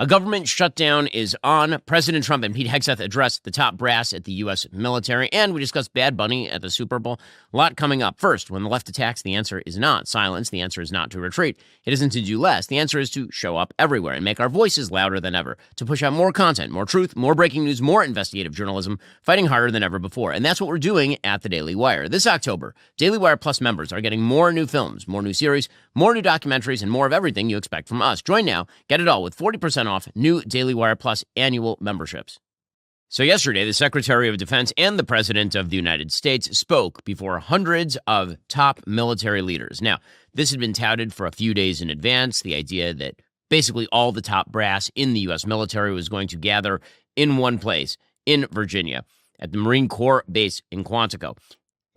A government shutdown is on. President Trump and Pete Hegseth addressed the top brass at the U.S. military, and we discussed Bad Bunny at the Super Bowl. A lot coming up. First, when the left attacks, the answer is not silence. The answer is not to retreat. It isn't to do less. The answer is to show up everywhere and make our voices louder than ever, to push out more content, more truth, more breaking news, more investigative journalism, fighting harder than ever before. And that's what we're doing at the Daily Wire. This October, Daily Wire Plus members are getting more new films, more new series, more new documentaries, and more of everything you expect from us. Join now. Get it all with 40% off new Daily Wire Plus annual memberships. So yesterday, the Secretary of Defense and the President of the United States spoke before hundreds of top military leaders. Now, this had been touted for a few days in advance, the idea that basically all the top brass in the U.S. military was going to gather in one place in Virginia at the Marine Corps base in Quantico.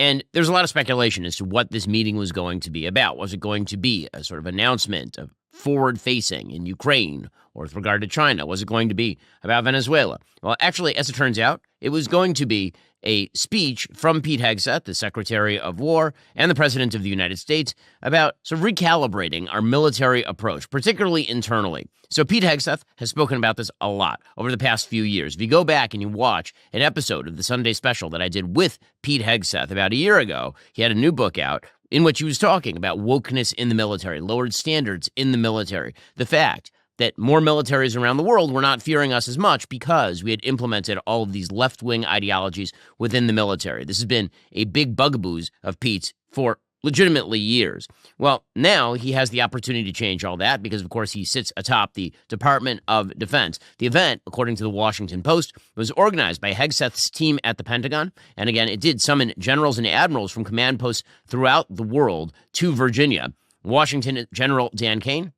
And there's a lot of speculation as to what this meeting was going to be about. Was it going to be a sort of announcement of forward-facing in Ukraine or with regard to China? Was it going to be about Venezuela? Well, actually, as it turns out, it was going to be a speech from Pete Hegseth, the Secretary of War, and the President of the United States about sort of recalibrating our military approach, particularly internally. So Pete Hegseth has spoken about this a lot over the past few years. If you go back and you watch an episode of the Sunday special that I did with Pete Hegseth about a year ago, he had a new book out in which he was talking about wokeness in the military, lowered standards in the military, the fact that more militaries around the world were not fearing us as much because we had implemented all of these left-wing ideologies within the military. This has been a big bugaboo of Pete's for legitimately years. Well, now he has the opportunity to change all that because, of course, he sits atop the Department of Defense. The event, according to the Washington Post, was organized by Hegseth's team at the Pentagon. And again, it did summon generals and admirals from command posts throughout the world to Virginia. Washington General Dan Kane,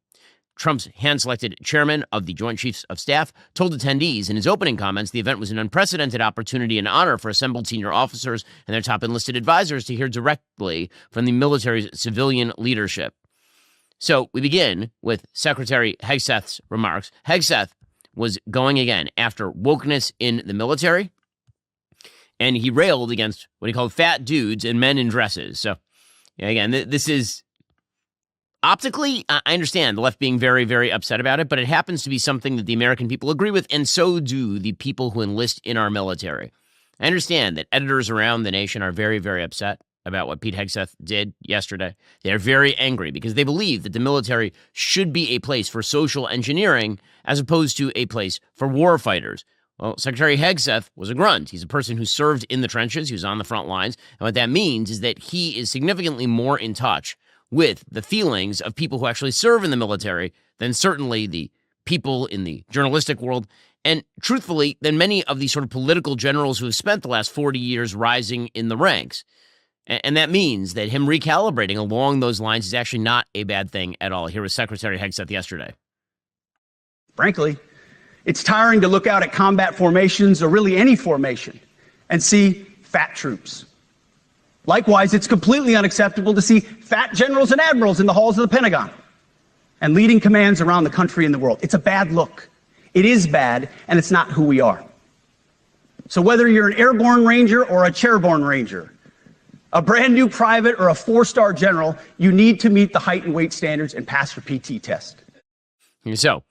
Trump's hand-selected chairman of the Joint Chiefs of Staff, told attendees in his opening comments the event was an unprecedented opportunity and honor for assembled senior officers and their top enlisted advisors to hear directly from the military's civilian leadership. So we begin with Secretary Hegseth's remarks. Hegseth was going again after wokeness in the military, and he railed against what he called fat dudes and men in dresses. So, again, this is... Optically, I understand the left being very, very upset about it, but it happens to be something that the American people agree with, and so do the people who enlist in our military. I understand that editors around the nation are very, very upset about what Pete Hegseth did yesterday. They are very angry because they believe that the military should be a place for social engineering as opposed to a place for war fighters. Well, Secretary Hegseth was a grunt. He's a person who served in the trenches. He was on the front lines. And what that means is that he is significantly more in touch with the feelings of people who actually serve in the military than certainly the people in the journalistic world, and truthfully, than many of the sort of political generals who have spent the last 40 years rising in the ranks. And that means that him recalibrating along those lines is actually not a bad thing at all. Here was Secretary Hegseth yesterday. Frankly, it's tiring to look out at combat formations, or really any formation, and see fat troops. Likewise, it's completely unacceptable to see fat generals and admirals in the halls of the Pentagon and leading commands around the country and the world. It's a bad look. It is bad, and it's not who we are. So whether you're an airborne ranger or a chairborne ranger, a brand new private or a 4-star general, you need to meet the height and weight standards and pass your PT test. So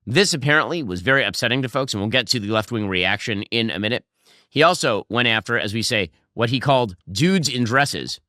this apparently was very upsetting to folks, and we'll get to the left-wing reaction in a minute. He also went after, as we say, what he called dudes in dresses,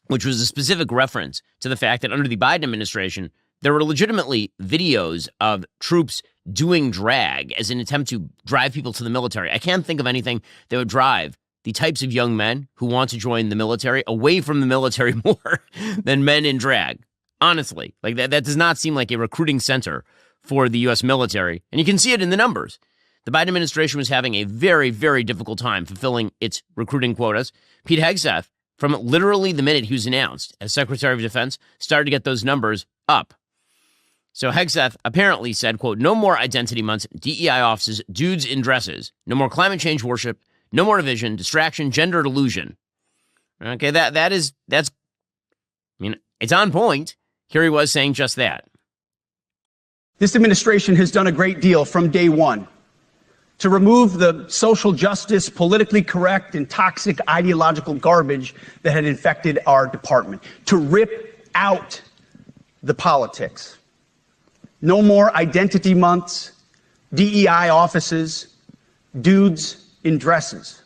which was a specific reference to the fact that under the Biden administration, there were legitimately videos of troops doing drag as an attempt to drive people to the military. I can't think of anything that would drive the types of young men who want to join the military away from the military more than men in drag. Honestly, like that does not seem like a recruiting center for the U.S. military, and you can see it in the numbers. The Biden administration was having a very, very difficult time fulfilling its recruiting quotas. Pete Hegseth, from literally the minute he was announced as Secretary of Defense, started to get those numbers up. So Hegseth apparently said, quote, no more identity months, DEI offices, dudes in dresses, no more climate change worship, no more division, distraction, gender delusion. Okay, that's, I mean, it's on point. Here he was saying just that. This administration has done a great deal from day one to remove the social justice, politically correct, and toxic ideological garbage that had infected our department, to rip out the politics. No more identity months, DEI offices, dudes in dresses.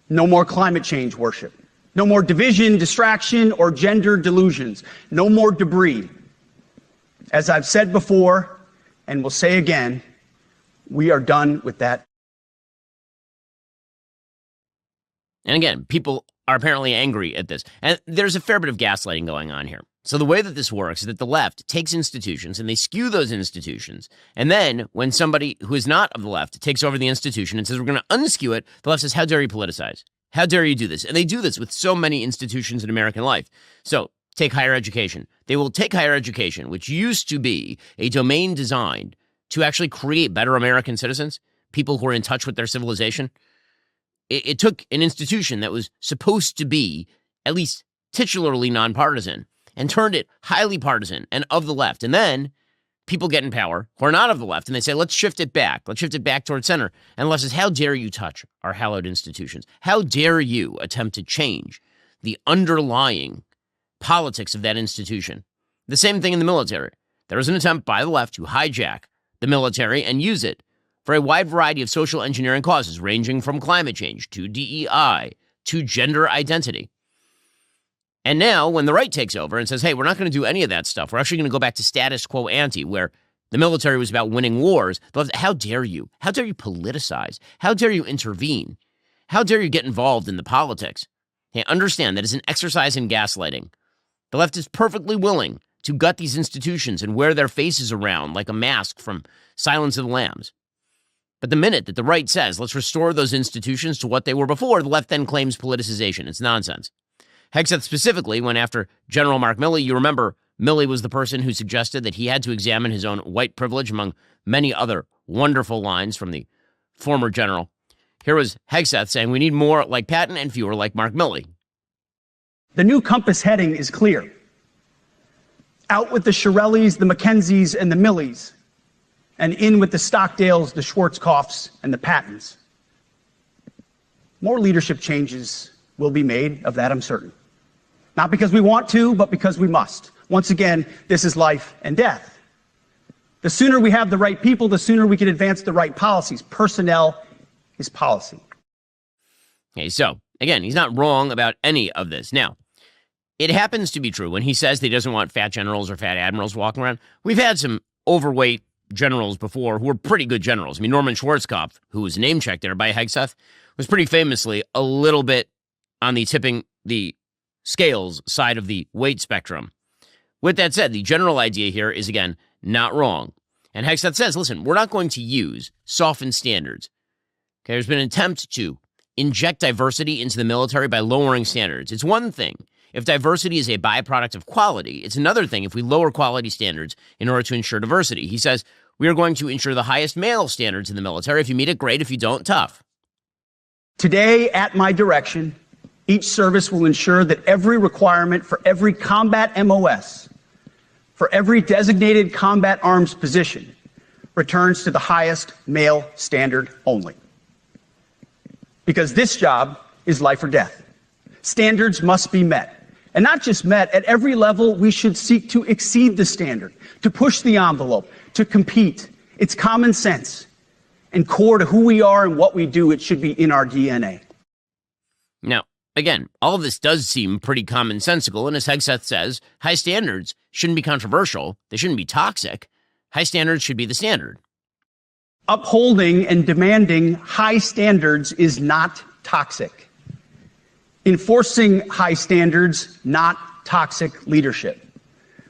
No more climate change worship. No more division, distraction, or gender delusions. No more debris. As I've said before, and will say again, we are done with that. And again, people are apparently angry at this. And there's a fair bit of gaslighting going on here. So the way that this works is that the left takes institutions and they skew those institutions. And then when somebody who is not of the left takes over the institution and says, we're going to unskew it, the left says, how dare you politicize? How dare you do this? And they do this with so many institutions in American life. So take higher education. They will take higher education, which used to be a domain designed to actually create better American citizens, people who are in touch with their civilization. It took an institution that was supposed to be at least titularly nonpartisan and turned it highly partisan and of the left. And then people get in power who are not of the left, and they say, let's shift it back. Let's shift it back towards center. And the left says, how dare you touch our hallowed institutions? How dare you attempt to change the underlying politics of that institution? The same thing in the military. There was an attempt by the left to hijack the military and use it for a wide variety of social engineering causes, ranging from climate change to DEI to gender identity. And now, when the right takes over and says, hey, we're not going to do any of that stuff, we're actually going to go back to status quo ante, where the military was about winning wars, how dare you? How dare you politicize? How dare you intervene? How dare you get involved in the politics? Hey, understand that it's an exercise in gaslighting. The left is perfectly willing to gut these institutions and wear their faces around like a mask from Silence of the Lambs. But the minute that the right says, let's restore those institutions to what they were before, the left then claims politicization. It's nonsense. Hegseth specifically went after General Mark Milley. You remember Milley was the person who suggested that he had to examine his own white privilege, among many other wonderful lines from the former general. Here was Hegseth saying, we need more like Patton and fewer like Mark Milley. The new compass heading is clear. Out with the Shirellis, the McKenzies, and the Millies, and in with the Stockdales, the Schwarzkopfs, and the Pattons. More leadership changes will be made, of that I'm certain. Not because we want to, but because we must. Once again, this is life and death. The sooner we have the right people, the sooner we can advance the right policies. Personnel is policy. Okay, so, again, he's not wrong about any of this. Now, it happens to be true when he says that he doesn't want fat generals or fat admirals walking around. We've had some overweight generals before who were pretty good generals. I mean, Norman Schwarzkopf, who was name-checked there by Hegseth, was pretty famously a little bit on the tipping the scales side of the weight spectrum. With that said, the general idea here is, again, not wrong. And Hegseth says, listen, we're not going to use softened standards. Okay, there's been an attempt to inject diversity into the military by lowering standards. It's one thing if diversity is a byproduct of quality. It's another thing if we lower quality standards in order to ensure diversity. He says, we are going to ensure the highest male standards in the military. If you meet it, great. If you don't, tough. Today, at my direction, each service will ensure that every requirement for every combat MOS, for every designated combat arms position, returns to the highest male standard only. Because this job is life or death. Standards must be met. And not just met, at every level we should seek to exceed the standard, to push the envelope, to compete. It's common sense. And core to who we are and what we do, it should be in our DNA. Now, again, all of this does seem pretty commonsensical, and as Hegseth says, high standards shouldn't be controversial. They shouldn't be toxic. High standards should be the standard. Upholding and demanding high standards is not toxic. Enforcing high standards, not toxic leadership.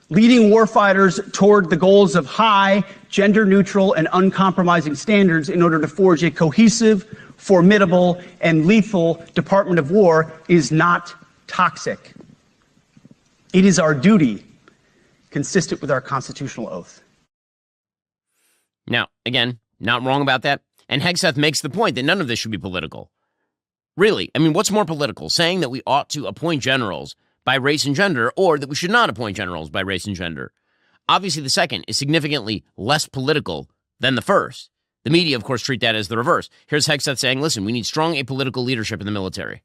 Leading warfighters toward the goals of high, gender-neutral, and uncompromising standards in order to forge a cohesive, formidable, and lethal Department of War is not toxic. It is our duty, consistent with our constitutional oath. Now, again, not wrong about that. And Hegseth makes the point that none of this should be political. Really, I mean, what's more political? Saying that we ought to appoint generals by race and gender, or that we should not appoint generals by race and gender? Obviously, the second is significantly less political than the first. The media, of course, treat that as the reverse. Here's Hegseth saying, listen, we need strong apolitical leadership in the military.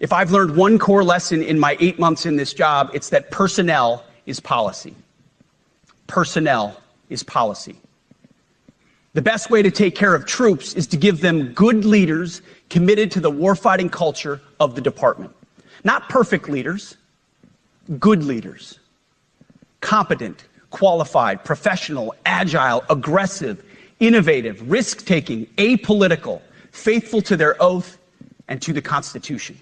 If I've learned one core lesson in my 8 months in this job, it's that personnel is policy. Personnel is policy. The best way to take care of troops is to give them good leaders committed to the warfighting culture of the department. Not perfect leaders, good leaders. Competent, qualified, professional, agile, aggressive, innovative, risk-taking, apolitical, faithful to their oath and to the Constitution.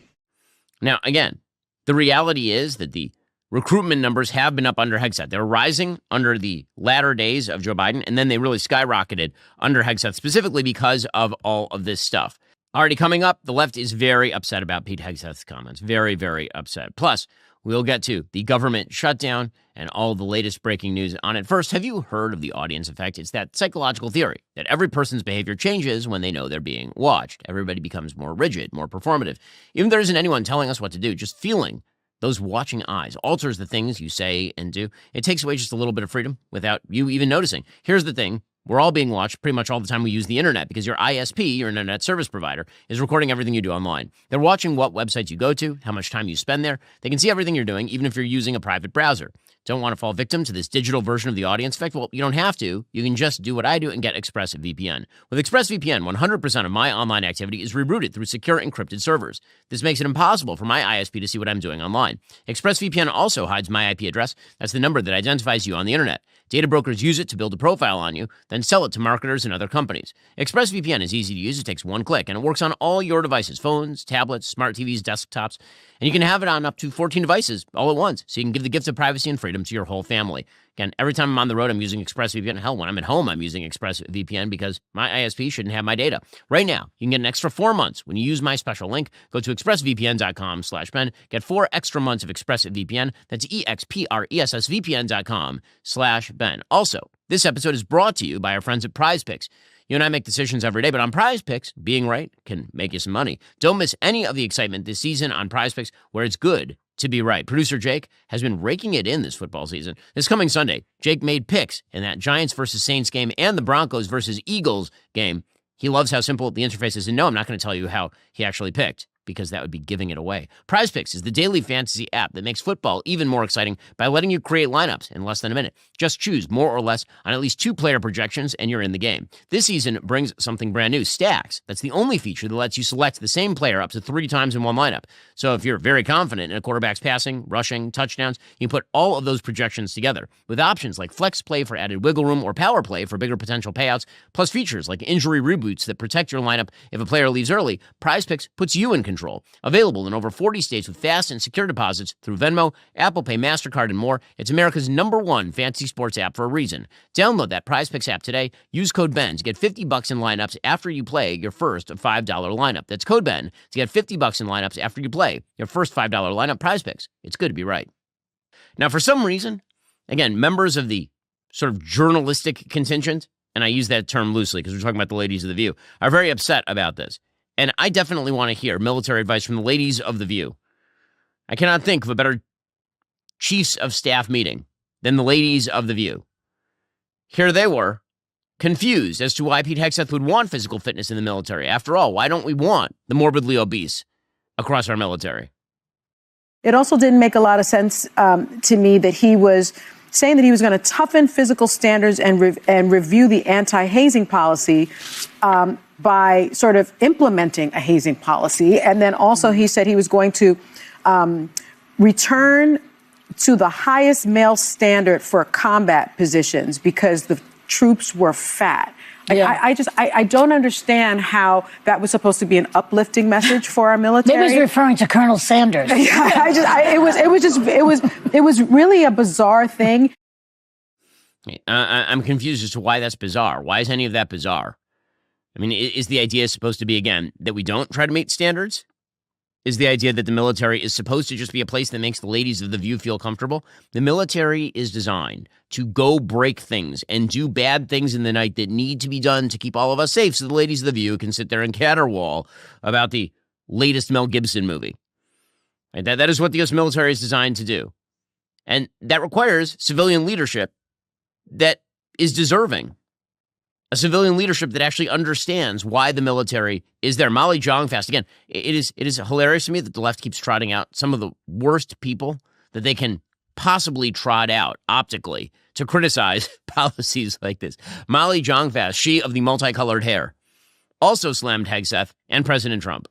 Now, again, the reality is that the recruitment numbers have been up under Hegseth. They were rising under the latter days of Joe Biden, and then they really skyrocketed under Hegseth, specifically because of all of this stuff. Already coming up, the left is very upset about Pete Hegseth's comments. Very, very upset. Plus, we'll get to the government shutdown and all the latest breaking news on it. First, have you heard of the audience effect? It's that psychological theory that every person's behavior changes when they know they're being watched. Everybody becomes more rigid, more performative. Even if there isn't anyone telling us what to do, just feeling those watching eyes alters the things you say and do. It takes away just a little bit of freedom without you even noticing. Here's the thing. We're all being watched pretty much all the time we use the internet because your ISP, your internet service provider, is recording everything you do online. They're watching what websites you go to, how much time you spend there. They can see everything you're doing, even if you're using a private browser. Don't want to fall victim to this digital version of the audience effect? Well, you don't have to. You can just do what I do and get ExpressVPN. With ExpressVPN, 100% of my online activity is rerouted through secure encrypted servers. This makes it impossible for my ISP to see what I'm doing online. ExpressVPN also hides my IP address. That's the number that identifies you on the internet. Data brokers use it to build a profile on you, then sell it to marketers and other companies. ExpressVPN is easy to use. It takes one click, and it works on all your devices, phones, tablets, smart TVs, desktops, and you can have it on up to 14 devices all at once, so you can give the gift of privacy and freedom to your whole family. Again, every time I'm on the road, I'm using ExpressVPN. Hell, when I'm at home, I'm using ExpressVPN because my ISP shouldn't have my data. Right now, you can get an extra 4 months when you use my special link. Go to expressvpn.com/Ben. Get 4 extra months of ExpressVPN. That's expressvpn.com/Ben. Also, this episode is brought to you by our friends at PrizePicks. You and I make decisions every day, but on PrizePicks, being right can make you some money. Don't miss any of the excitement this season on PrizePicks, where it's good to be right. Producer Jake has been raking it in this football season. This coming Sunday, Jake made picks in that Giants versus Saints game and the Broncos versus Eagles game. He loves how simple the interface is. And no, I'm not going to tell you how he actually picked, because that would be giving it away. PrizePicks is the daily fantasy app that makes football even more exciting by letting you create lineups in less than a minute. Just choose more or less on at least 2 player projections and you're in the game. This season brings something brand new, Stacks. That's the only feature that lets you select the same player up to 3 times in one lineup. So if you're very confident in a quarterback's passing, rushing, touchdowns, you can put all of those projections together with options like flex play for added wiggle room or power play for bigger potential payouts, plus features like injury reboots that protect your lineup if a player leaves early. PrizePicks puts you in control. Available in over 40 states with fast and secure deposits through Venmo, Apple Pay, MasterCard, and more. It's America's #1 fantasy sports app for a reason. Download that PrizePicks app today. Use code BEN to get $50 in lineups after you play your first $5 lineup. That's code BEN to get $50 in lineups after you play your first $5 lineup. PrizePicks. It's good to be right. Now, for some reason, again, members of the sort of journalistic contingent, and I use that term loosely because we're talking about the ladies of The View, are very upset about this. And I definitely want to hear military advice from the ladies of The View. I cannot think of a better chiefs of staff meeting than the ladies of The View. Here they were, confused as to why Pete Hegseth would want physical fitness in the military. After all, why don't we want the morbidly obese across our military? It also didn't make a lot of sense to me that he was saying that he was going to toughen physical standards and review the anti-hazing policy by sort of implementing a hazing policy. And then also he said he was going to return to the highest male standard for combat positions because the troops were fat. Yeah. I don't understand how that was supposed to be an uplifting message for our military. Maybe he's referring to Colonel Sanders. It was really a bizarre thing. I'm confused as to why that's bizarre. Why is any of that bizarre? I mean, is the idea supposed to be, again, that we don't try to meet standards? Is the idea that the military is supposed to just be a place that makes the ladies of The View feel comfortable? The military is designed to go break things and do bad things in the night that need to be done to keep all of us safe so the ladies of The View can sit there and caterwaul about the latest Mel Gibson movie. Right? That is what the U.S. military is designed to do. And that requires civilian leadership that is deserving. A civilian leadership that actually understands why the military is there. Molly Jong-Fast, again, it is hilarious to me that the left keeps trotting out some of the worst people that they can possibly trot out optically to criticize policies like this. Molly Jong-Fast, she of the multicolored hair, also slammed Hegseth and President Trump.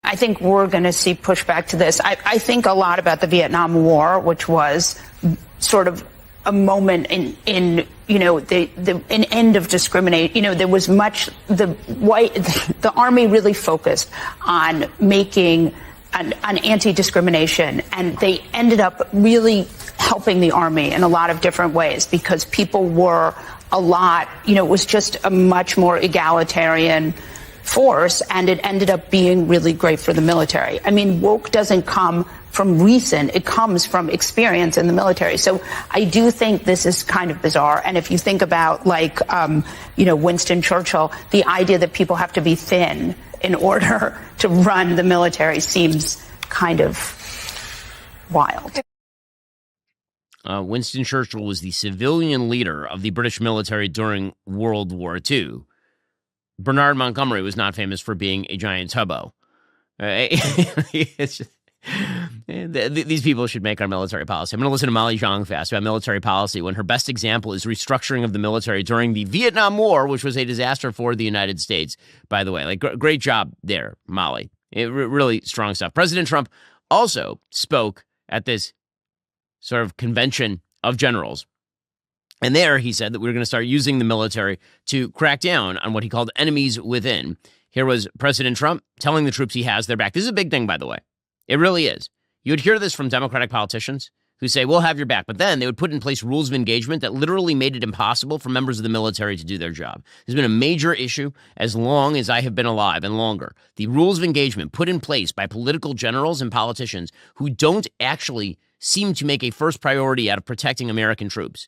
I think we're going to see pushback to this. I think a lot about the Vietnam War, which was sort of a moment in an end of discrimination. There was the Army really focused on making an anti-discrimination, and they ended up really helping the Army in a lot of different ways because people were it was just a much more egalitarian force, and it ended up being really great for the military. I mean, woke doesn't come from recent, it comes from experience in the military. So I do think this is kind of bizarre. And if you think about Winston Churchill, the idea that people have to be thin in order to run the military seems kind of wild. Winston Churchill was the civilian leader of the British military during World War II. Bernard Montgomery was not famous for being a giant tubbo. It's just, these people should make our military policy. I'm going to listen to Molly Jong-Fast about military policy when her best example is restructuring of the military during the Vietnam War, which was a disaster for the United States, by the way. Great job there, Molly. Really strong stuff. President Trump also spoke at this sort of convention of generals. And there he said that we were going to start using the military to crack down on what he called enemies within. Here was President Trump telling the troops he has their back. This is a big thing, by the way. It really is. You would hear this from Democratic politicians who say, we'll have your back. But then they would put in place rules of engagement that literally made it impossible for members of the military to do their job. There's been a major issue as long as I have been alive and longer. The rules of engagement put in place by political generals and politicians who don't actually seem to make a first priority out of protecting American troops.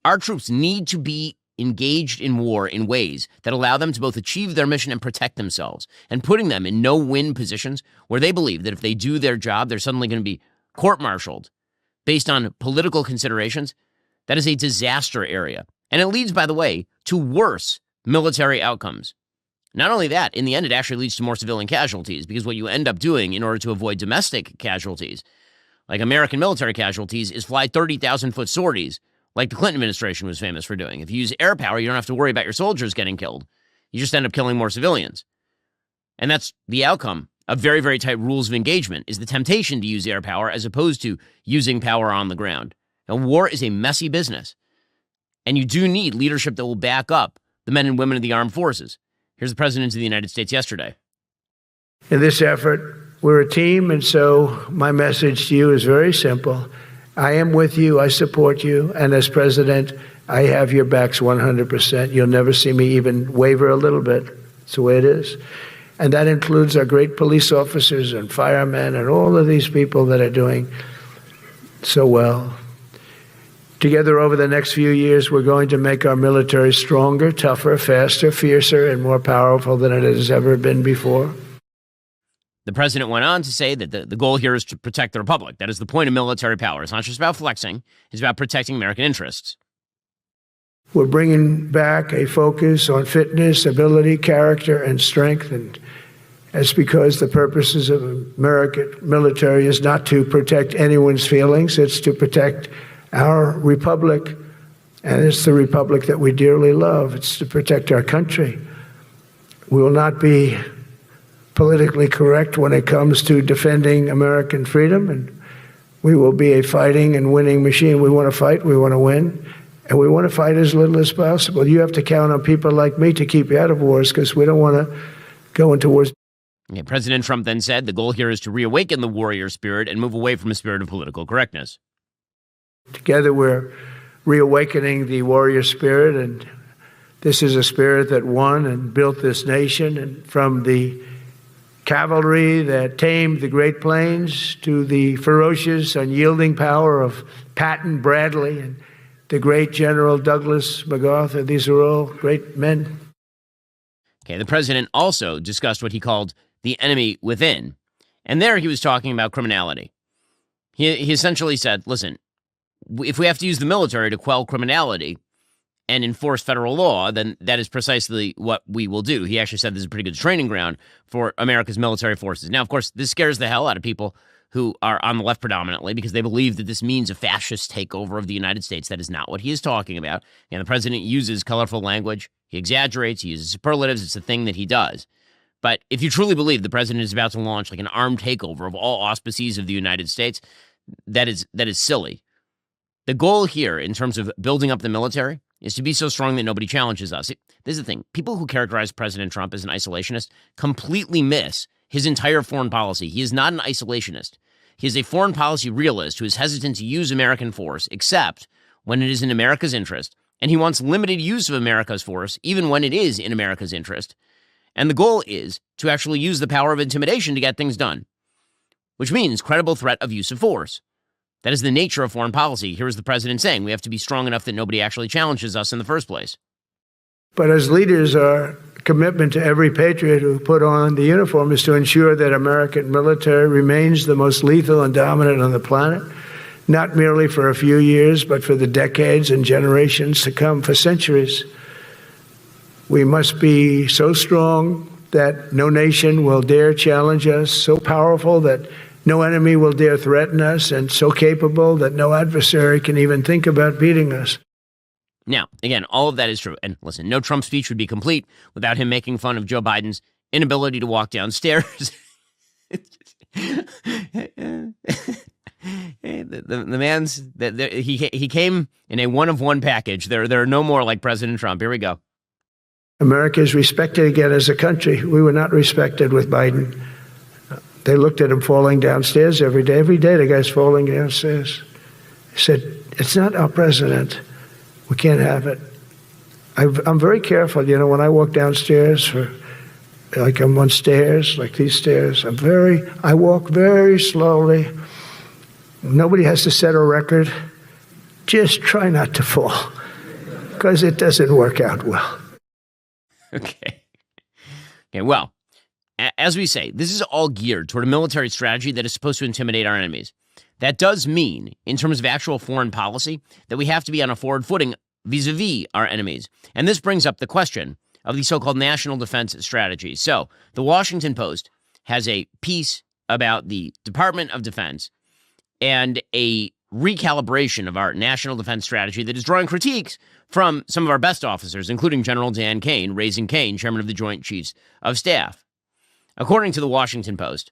Our troops need to be engaged in war in ways that allow them to both achieve their mission and protect themselves, and putting them in no-win positions where they believe that if they do their job, they're suddenly going to be court-martialed based on political considerations. That is a disaster area. And it leads, by the way, to worse military outcomes. Not only that, in the end, it actually leads to more civilian casualties, because what you end up doing in order to avoid domestic casualties, like American military casualties, is fly 30,000-foot sorties, like the Clinton administration was famous for doing. If you use air power, you don't have to worry about your soldiers getting killed. You just end up killing more civilians. And that's the outcome of very, very tight rules of engagement, is the temptation to use air power as opposed to using power on the ground. And war is a messy business. And you do need leadership that will back up the men and women of the armed forces. Here's the President of the United States yesterday. In this effort, we're a team, and so my message to you is very simple. I am with you, I support you, and as president, I have your backs 100%. You'll never see me even waver a little bit. It's the way it is. And that includes our great police officers and firemen and all of these people that are doing so well. Together over the next few years, we're going to make our military stronger, tougher, faster, fiercer, and more powerful than it has ever been before. The president went on to say that the goal here is to protect the republic. That is the point of military power. It's not just about flexing. It's about protecting American interests. We're bringing back a focus on fitness, ability, character, and strength. And that's because the purposes of American military is not to protect anyone's feelings. It's to protect our republic. And it's the republic that we dearly love. It's to protect our country. We will not be politically correct when it comes to defending American freedom, and we will be a fighting and winning machine. We want to fight, we want to win, and we want to fight as little as possible. You have to count on people like me to keep you out of wars, because we don't want to go into wars. Yeah, President Trump then said the goal here is to reawaken the warrior spirit and move away from a spirit of political correctness. Together we're reawakening the warrior spirit, and this is a spirit that won and built this nation, and from the cavalry that tamed the Great Plains to the ferocious, unyielding power of Patton Bradley and the great General Douglas MacArthur. These are all great men. Okay, the president also discussed what he called the enemy within. And there he was talking about criminality. He essentially said, listen, if we have to use the military to quell criminality and enforce federal law, then that is precisely what we will do. He actually said this is a pretty good training ground for America's military forces. Now, of course, this scares the hell out of people who are on the left predominantly because they believe that this means a fascist takeover of the United States. That is not what he is talking about. And the president uses colorful language. He exaggerates. He uses superlatives. It's a thing that he does. But if you truly believe the president is about to launch like an armed takeover of all auspices of the United States, that is silly. The goal here in terms of building up the military is to be so strong that nobody challenges us. This is the thing. People who characterize President Trump as an isolationist completely miss his entire foreign policy. He is not an isolationist. He is a foreign policy realist who is hesitant to use American force, except when it is in America's interest. And he wants limited use of America's force, even when it is in America's interest. And the goal is to actually use the power of intimidation to get things done, which means credible threat of use of force. That is the nature of foreign policy. Here is the president saying we have to be strong enough that nobody actually challenges us in the first place. But as leaders, our commitment to every patriot who put on the uniform is to ensure that American military remains the most lethal and dominant on the planet, not merely for a few years, but for the decades and generations to come, for centuries. We must be so strong that no nation will dare challenge us, so powerful that no enemy will dare threaten us, and so capable that no adversary can even think about beating us. Now, again, all of that is true. And listen, no Trump speech would be complete without him making fun of Joe Biden's inability to walk downstairs. The man's he came in a one-of-one package. There are no more like President Trump. Here we go. America is respected again as a country. We were not respected with Biden. They looked at him falling downstairs every day. Every day the guy's falling downstairs. He said, "It's not our president. We can't have it." I'm very careful, when I walk downstairs I'm on stairs, like these stairs. I walk very slowly. Nobody has to set a record. Just try not to fall, because it doesn't work out well. Okay, well, as we say, this is all geared toward a military strategy that is supposed to intimidate our enemies. That does mean, in terms of actual foreign policy, that we have to be on a forward footing vis-a-vis our enemies. And this brings up the question of the so-called national defense strategy. So, the Washington Post has a piece about the Department of Defense and a recalibration of our national defense strategy that is drawing critiques from some of our best officers, including General Dan Kane, Raising Kane, chairman of the Joint Chiefs of Staff. According to the Washington Post,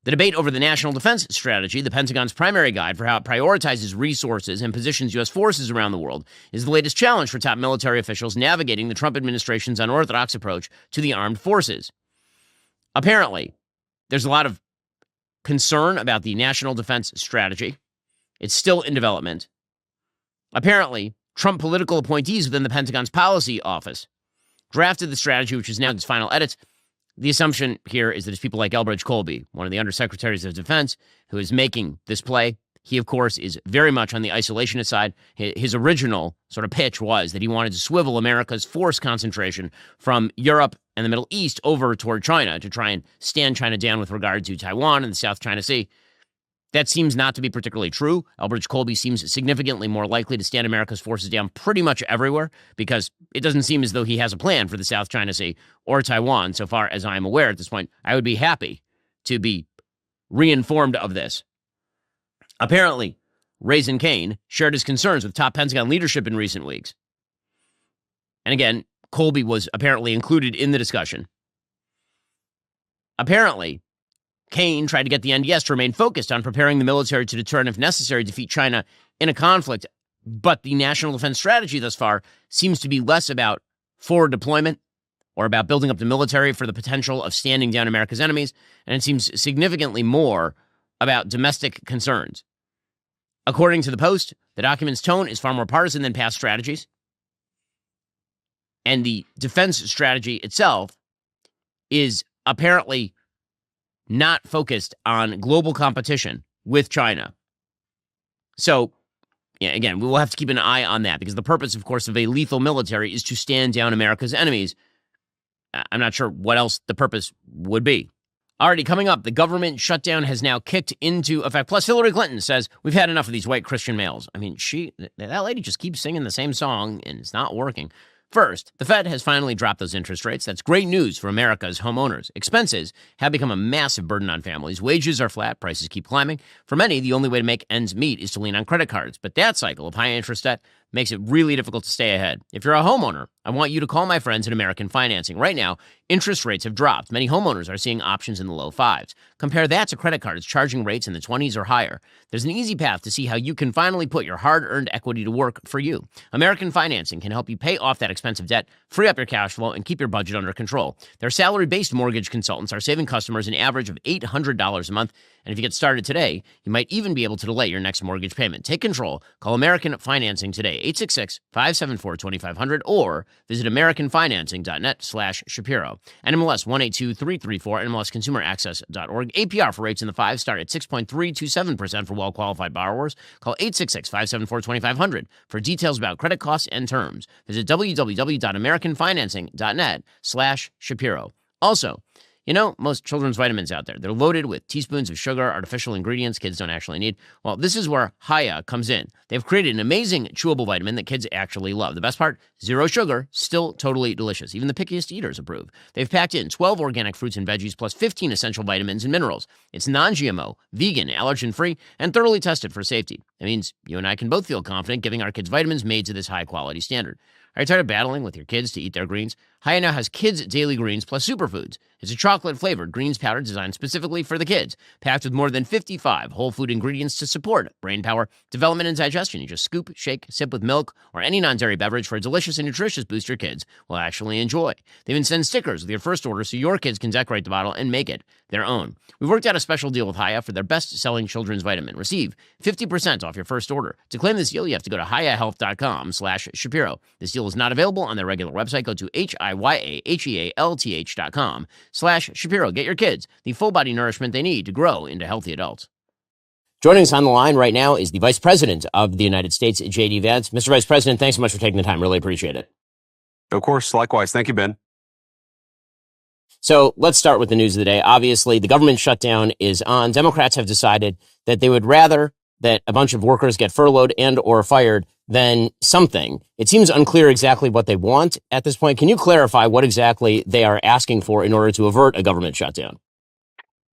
the debate over the national defense strategy, the Pentagon's primary guide for how it prioritizes resources and positions U.S. forces around the world, is the latest challenge for top military officials navigating the Trump administration's unorthodox approach to the armed forces. Apparently, there's a lot of concern about the national defense strategy. It's still in development. Apparently, Trump political appointees within the Pentagon's policy office drafted the strategy, which is now in its final edits. The assumption here is that it's people like Elbridge Colby, one of the undersecretaries of defense, who is making this play. He, of course, is very much on the isolationist side. His original sort of pitch was that he wanted to swivel America's force concentration from Europe and the Middle East over toward China to try and stand China down with regard to Taiwan and the South China Sea. That seems not to be particularly true. Elbridge Colby seems significantly more likely to stand America's forces down pretty much everywhere, because it doesn't seem as though he has a plan for the South China Sea or Taiwan, so far as I'm aware at this point. I would be happy to be reinformed of this. Apparently, Raising Kane shared his concerns with top Pentagon leadership in recent weeks. And again, Colby was apparently included in the discussion. Apparently, Kane tried to get the NDS to remain focused on preparing the military to deter and, if necessary, defeat China in a conflict. But the national defense strategy thus far seems to be less about forward deployment or about building up the military for the potential of standing down America's enemies, and it seems significantly more about domestic concerns. According to the Post, the document's tone is far more partisan than past strategies, and the defense strategy itself is apparently not focused on global competition with China. So, again, we will have to keep an eye on that, because the purpose, of course, of a lethal military is to stand down America's enemies. I'm not sure what else the purpose would be. Already coming up, the government shutdown has now kicked into effect. Plus, Hillary Clinton says, we've had enough of these white Christian males. I mean, that lady just keeps singing the same song, and it's not working. First, the Fed has finally dropped those interest rates. That's great news for America's homeowners. Expenses have become a massive burden on families. Wages are flat, prices keep climbing. For many, the only way to make ends meet is to lean on credit cards. But that cycle of high interest debt makes it really difficult to stay ahead. If you're a homeowner, I want you to call my friends at American Financing. Right now, interest rates have dropped. Many homeowners are seeing options in the low fives. Compare that to credit cards charging rates in the 20s or higher. There's an easy path to see how you can finally put your hard-earned equity to work for you. American Financing can help you pay off that expensive debt, free up your cash flow, and keep your budget under control. Their salary-based mortgage consultants are saving customers an average of $800 a month. And if you get started today, you might even be able to delay your next mortgage payment. Take control. Call American Financing today, 866-574-2500, or visit americanfinancing.net/Shapiro. NMLS 182334, NMLSconsumeraccess.org. APR for rates in the 5 start at 6.327% for well-qualified borrowers. Call 866-574-2500 for details about credit costs and terms. Visit www.americanfinancing.net/Shapiro. Also, you know, most children's vitamins out there, they're loaded with teaspoons of sugar, artificial ingredients kids don't actually need. Well, this is where Hiya comes in. They've created an amazing chewable vitamin that kids actually love. The best part, 0 sugar, still totally delicious. Even the pickiest eaters approve. They've packed in 12 organic fruits and veggies plus 15 essential vitamins and minerals. It's non-GMO, vegan, allergen-free, and thoroughly tested for safety. That means you and I can both feel confident giving our kids vitamins made to this high-quality standard. Are you tired of battling with your kids to eat their greens? Hiya now has Kids Daily Greens plus Superfoods. It's a chocolate-flavored greens powder designed specifically for the kids, packed with more than 55 whole food ingredients to support brain power, development, and digestion. You just scoop, shake, sip with milk or any non-dairy beverage for a delicious and nutritious boost your kids will actually enjoy. They even send stickers with your first order so your kids can decorate the bottle and make it their own. We've worked out a special deal with Hiya for their best-selling children's vitamin. Receive 50% off your first order. To claim this deal, you have to go to hiyahealth.com/Shapiro. This deal is not available on their regular website. Go to hiyahealth.com/Shapiro. Get your kids the full-body nourishment they need to grow into healthy adults. Joining us on the line right now is the Vice President of the United States, J.D. Vance. Mr. Vice President, thanks so much for taking the time. Really appreciate it. Of course. Likewise. Thank you, Ben. So let's start with the news of the day. Obviously, the government shutdown is on. Democrats have decided that they would rather that a bunch of workers get furloughed and or fired than something. It seems unclear exactly what they want at this point. Can you clarify what exactly they are asking for in order to avert a government shutdown?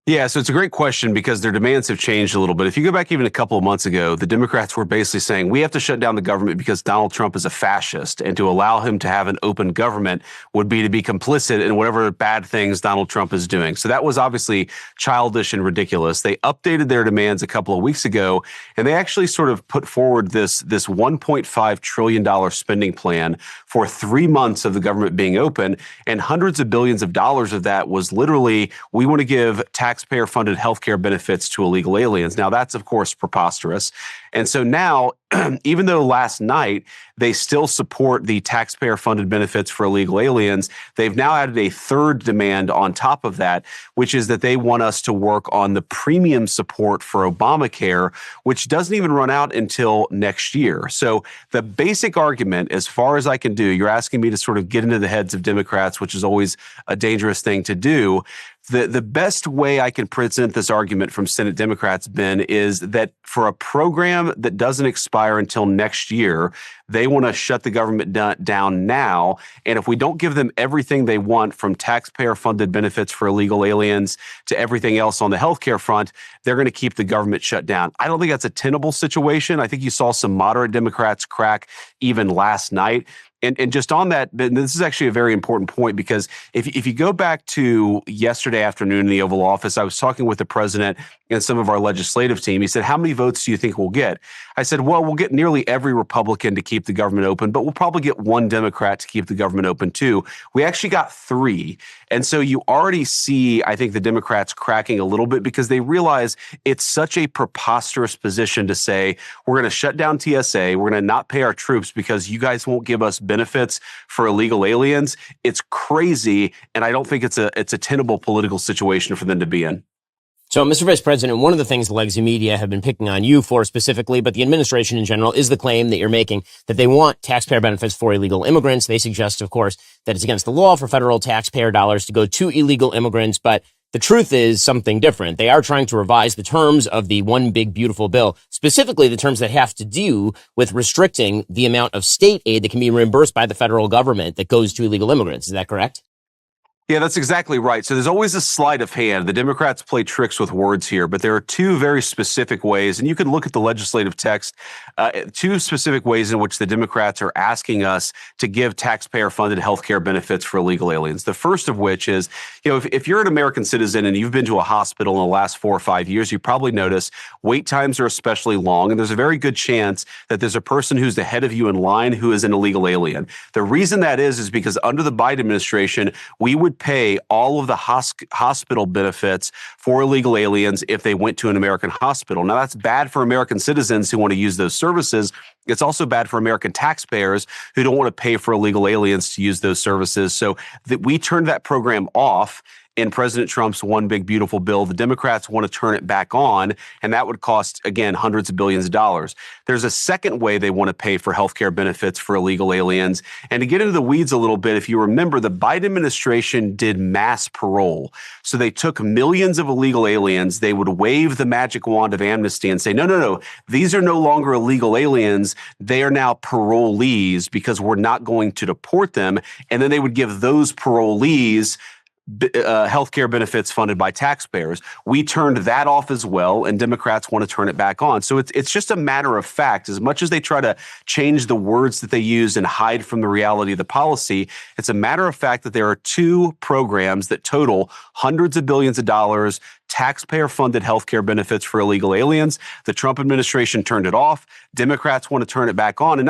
Yeah, so it's a great question because their demands have changed a little bit. If you go back even a couple of months ago, the Democrats were basically saying we have to shut down the government because Donald Trump is a fascist, and to allow him to have an open government would be to be complicit in whatever bad things Donald Trump is doing. So that was obviously childish and ridiculous. They updated their demands a couple of weeks ago, and they actually sort of put forward this $1.5 trillion spending plan for 3 months of the government being open, and hundreds of billions of dollars of that was literally, we want to give taxpayer-funded healthcare benefits to illegal aliens. Now, that's, of course, preposterous. And so now, even though last night they still support the taxpayer-funded benefits for illegal aliens, they've now added a third demand on top of that, which is that they want us to work on the premium support for Obamacare, which doesn't even run out until next year. So the basic argument, as far as I can do, you're asking me to sort of get into the heads of Democrats, which is always a dangerous thing to do. The best way I can present this argument from Senate Democrats, Ben, is that for a program that doesn't expire until next year, they want to shut the government down now. And if we don't give them everything they want, from taxpayer-funded benefits for illegal aliens to everything else on the healthcare front, they're going to keep the government shut down. I don't think that's a tenable situation. I think you saw some moderate Democrats crack even last night. And just on that, this is actually a very important point, because if you go back to yesterday afternoon in the Oval Office, I was talking with the president and some of our legislative team. He said, how many votes do you think we'll get? I said, well, we'll get nearly every Republican to keep the government open, but we'll probably get one Democrat to keep the government open too. We actually got 3. And so you already see, I think, the Democrats cracking a little bit, because they realize it's such a preposterous position to say, we're going to shut down TSA, we're going to not pay our troops because you guys won't give us benefits for illegal aliens. It's crazy, and I don't think it's a tenable political situation for them to be in. So, Mr. Vice President, one of the things the legacy media have been picking on you for specifically, but the administration in general, is the claim that you're making that they want taxpayer benefits for illegal immigrants. They suggest, of course, that it's against the law for federal taxpayer dollars to go to illegal immigrants, but the truth is something different. They are trying to revise the terms of the one big beautiful bill, specifically the terms that have to do with restricting the amount of state aid that can be reimbursed by the federal government that goes to illegal immigrants. Is that correct? Yeah, that's exactly right. So there's always a sleight of hand. The Democrats play tricks with words here, but there are two very specific ways, and you can look at the legislative text, two specific ways in which the Democrats are asking us to give taxpayer-funded health care benefits for illegal aliens. The first of which is, if you're an American citizen and you've been to a hospital in the last 4 or 5 years, you probably notice wait times are especially long, and there's a very good chance that there's a person who's ahead of you in line who is an illegal alien. The reason that is because under the Biden administration, we would pay all of the hospital benefits for illegal aliens if they went to an American hospital. Now, that's bad for American citizens who want to use those services. It's also bad for American taxpayers who don't want to pay for illegal aliens to use those services. So that we turned that program off in President Trump's one big beautiful bill. The Democrats want to turn it back on, and that would cost, again, hundreds of billions of dollars. There's a second way they want to pay for health care benefits for illegal aliens. And to get into the weeds a little bit, if you remember, the Biden administration did mass parole. So they took millions of illegal aliens. They would wave the magic wand of amnesty and say, no, these are no longer illegal aliens. They are now parolees because we're not going to deport them. And then they would give those parolees healthcare benefits funded by taxpayers. We turned that off as well, and Democrats want to turn it back on. So it's just a matter of fact. As much as they try to change the words that they use and hide from the reality of the policy, it's a matter of fact that there are two programs that total hundreds of billions of dollars, taxpayer-funded healthcare benefits for illegal aliens. The Trump administration turned it off. Democrats want to turn it back on. And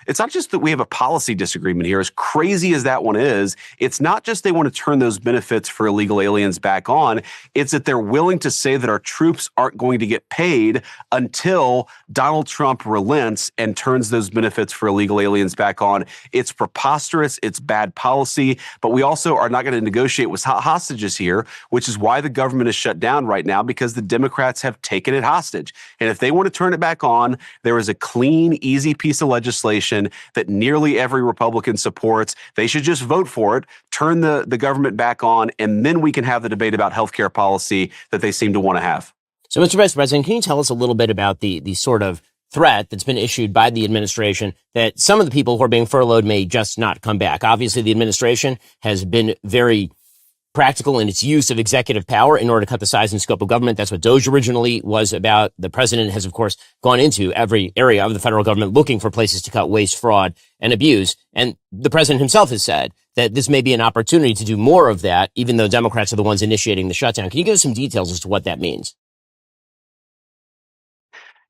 it's not just that we have a policy disagreement here. As crazy as that one is, it's not just they want to turn those benefits for illegal aliens back on. It's that they're willing to say that our troops aren't going to get paid until Donald Trump relents and turns those benefits for illegal aliens back on. It's preposterous. It's bad policy. But we also are not going to negotiate with hostages here, which is why the government is shut down right now, because the Democrats have taken it hostage. And if they want to turn it back on, there is a clean, easy piece of legislation that nearly every Republican supports. They should just vote for it, turn the government back on, and then we can have the debate about healthcare policy that they seem to want to have. So, Mr. Vice President, can you tell us a little bit about the sort of threat that's been issued by the administration that some of the people who are being furloughed may just not come back? Obviously, the administration has been very practical in its use of executive power in order to cut the size and scope of government. That's what DOJ originally was about. The president has, of course, gone into every area of the federal government looking for places to cut waste, fraud, and abuse. And the president himself has said that this may be an opportunity to do more of that, even though Democrats are the ones initiating the shutdown. Can you give us some details as to what that means?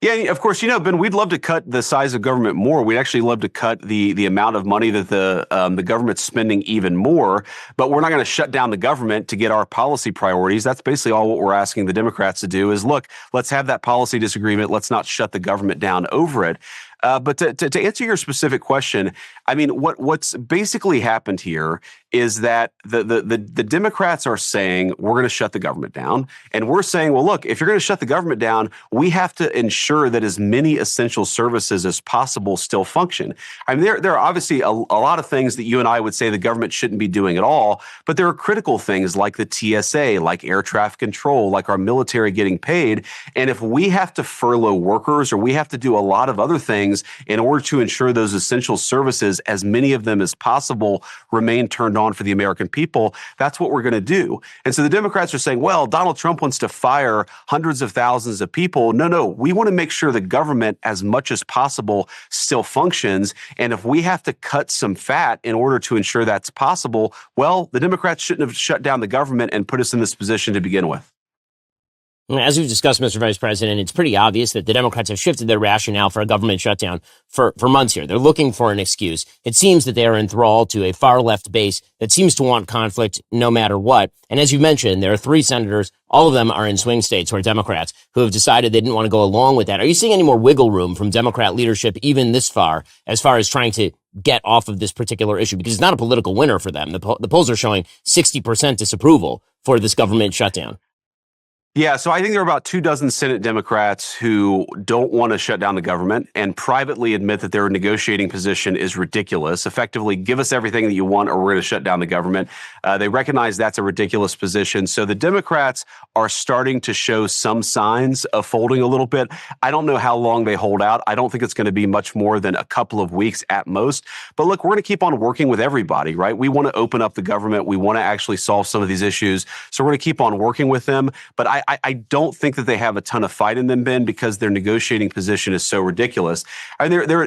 Yeah, of course, Ben, we'd love to cut the size of government more. We'd actually love to cut the amount of money that the government's spending even more. But we're not going to shut down the government to get our policy priorities. That's basically all what we're asking the Democrats to do is, look, let's have that policy disagreement. Let's not shut the government down over it. But to answer your specific question, I mean, what's basically happened here is that the Democrats are saying we're going to shut the government down. And we're saying, well, look, if you're going to shut the government down, we have to ensure that as many essential services as possible still function. I mean, there are obviously a lot of things that you and I would say the government shouldn't be doing at all. But there are critical things like the TSA, like air traffic control, like our military getting paid. And if we have to furlough workers or we have to do a lot of other things in order to ensure those essential services, as many of them as possible, remain turned on for the American people, that's what we're going to do. And so the Democrats are saying, well, Donald Trump wants to fire hundreds of thousands of people. No, we want to make sure the government, as much as possible, still functions. And if we have to cut some fat in order to ensure that's possible, well, the Democrats shouldn't have shut down the government and put us in this position to begin with. As we've discussed, Mr. Vice President, it's pretty obvious that the Democrats have shifted their rationale for a government shutdown for months here. They're looking for an excuse. It seems that they are enthralled to a far left base that seems to want conflict no matter what. And as you mentioned, there are 3 senators. All of them are in swing states who are Democrats who have decided they didn't want to go along with that. Are you seeing any more wiggle room from Democrat leadership even this far as trying to get off of this particular issue? Because it's not a political winner for them. The polls are showing 60% disapproval for this government shutdown. Yeah, so I think there are about 24 Senate Democrats who don't want to shut down the government and privately admit that their negotiating position is ridiculous. Effectively, give us everything that you want or we're going to shut down the government. They recognize that's a ridiculous position. So the Democrats are starting to show some signs of folding a little bit. I don't know how long they hold out. I don't think it's going to be much more than a couple of weeks at most. But look, we're going to keep on working with everybody, right? We want to open up the government. We want to actually solve some of these issues. So we're going to keep on working with them. But I don't think that they have a ton of fight in them, Ben, because their negotiating position is so ridiculous. And there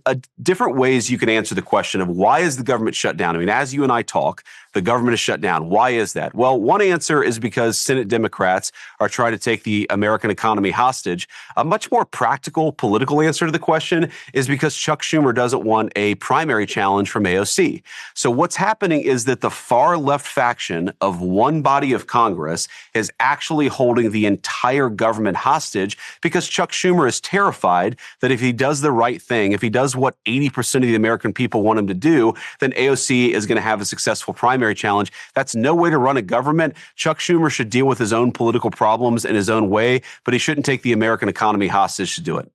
are different ways you can answer the question of why is the government shut down? I mean, as you and I talk, the government is shut down. Why is that? Well, one answer is because Senate Democrats are trying to take the American economy hostage. A much more practical political answer to the question is because Chuck Schumer doesn't want a primary challenge from AOC. So what's happening is that the far left faction of one body of Congress is actually holding the entire government hostage because Chuck Schumer is terrified that if he does the right thing, if he does what 80% of the American people want him to do, then AOC is going to have a successful primary challenge. That's no way to run a government. Chuck Schumer should deal with his own political problems in his own way, but he shouldn't take the American economy hostage to do it.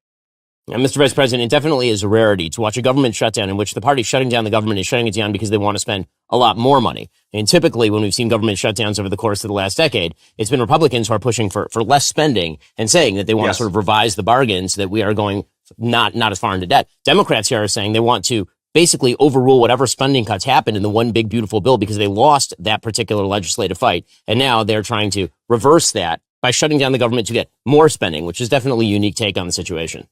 And Mr. Vice President, it definitely is a rarity to watch a government shutdown in which the party shutting down the government is shutting it down because they want to spend a lot more money. And typically, when we've seen government shutdowns over the course of the last decade, it's been Republicans who are pushing for less spending and saying that they want to sort of revise the bargain so that we are going not as far into debt. Democrats here are saying they want to basically overrule whatever spending cuts happened in the one big beautiful bill because they lost that particular legislative fight. And now they're trying to reverse that by shutting down the government to get more spending, which is definitely a unique take on the situation.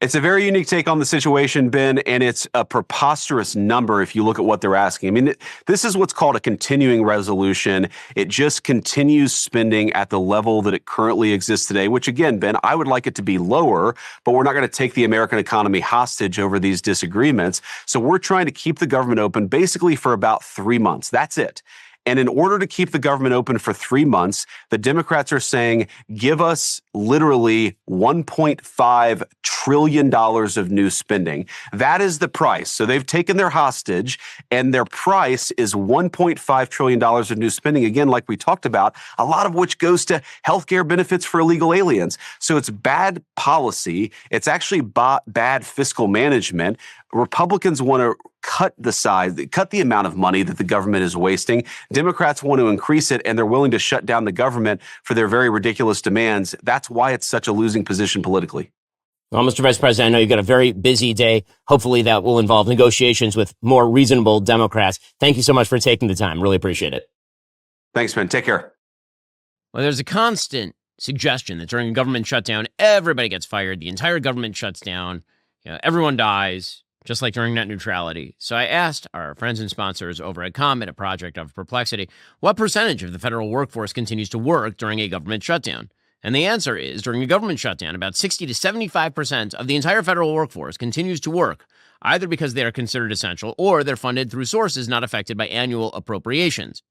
It's a very unique take on the situation, Ben, and it's a preposterous number if you look at what they're asking. I mean, this is what's called a continuing resolution. It just continues spending at the level that it currently exists today, which again, Ben, I would like it to be lower, but we're not going to take the American economy hostage over these disagreements. So we're trying to keep the government open basically for about 3 months. That's it. And in order to keep the government open for 3 months, the Democrats are saying, give us literally $1.5 trillion of new spending. That is the price. So they've taken their hostage and their price is $1.5 trillion of new spending. Again, like we talked about, a lot of which goes to healthcare benefits for illegal aliens. So it's bad policy. It's actually bad fiscal management. Republicans want to cut the amount of money that the government is wasting. Democrats want to increase it, and they're willing to shut down the government for their very ridiculous demands. That's why it's such a losing position politically. Well, Mr. Vice President, I know you've got a very busy day. Hopefully that will involve negotiations with more reasonable Democrats. Thank you so much for taking the time. Really appreciate it. Thanks, Ben. Take care. Well, there's a constant suggestion that during a government shutdown, everybody gets fired. The entire government shuts down. Everyone dies. Just like during net neutrality. So I asked our friends and sponsors over at Comet, a project of Perplexity, what percentage of the federal workforce continues to work during a government shutdown? And the answer is, during a government shutdown, about 60 to 75% of the entire federal workforce continues to work, either because they are considered essential or they're funded through sources not affected by annual appropriations.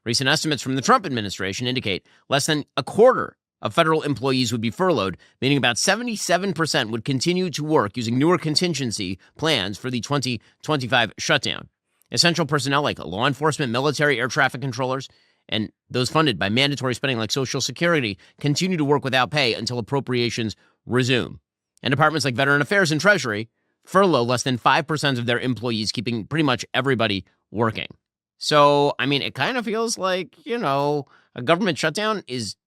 Recent estimates from the Trump administration indicate less than a quarter of federal employees would be furloughed, meaning about 77% would continue to work using newer contingency plans for the 2025 shutdown. Essential personnel like law enforcement, military, air traffic controllers, and those funded by mandatory spending like Social Security continue to work without pay until appropriations resume. And departments like Veteran Affairs and Treasury furlough less than 5% of their employees, keeping pretty much everybody working. So, I mean, it kind of feels like, a government shutdown is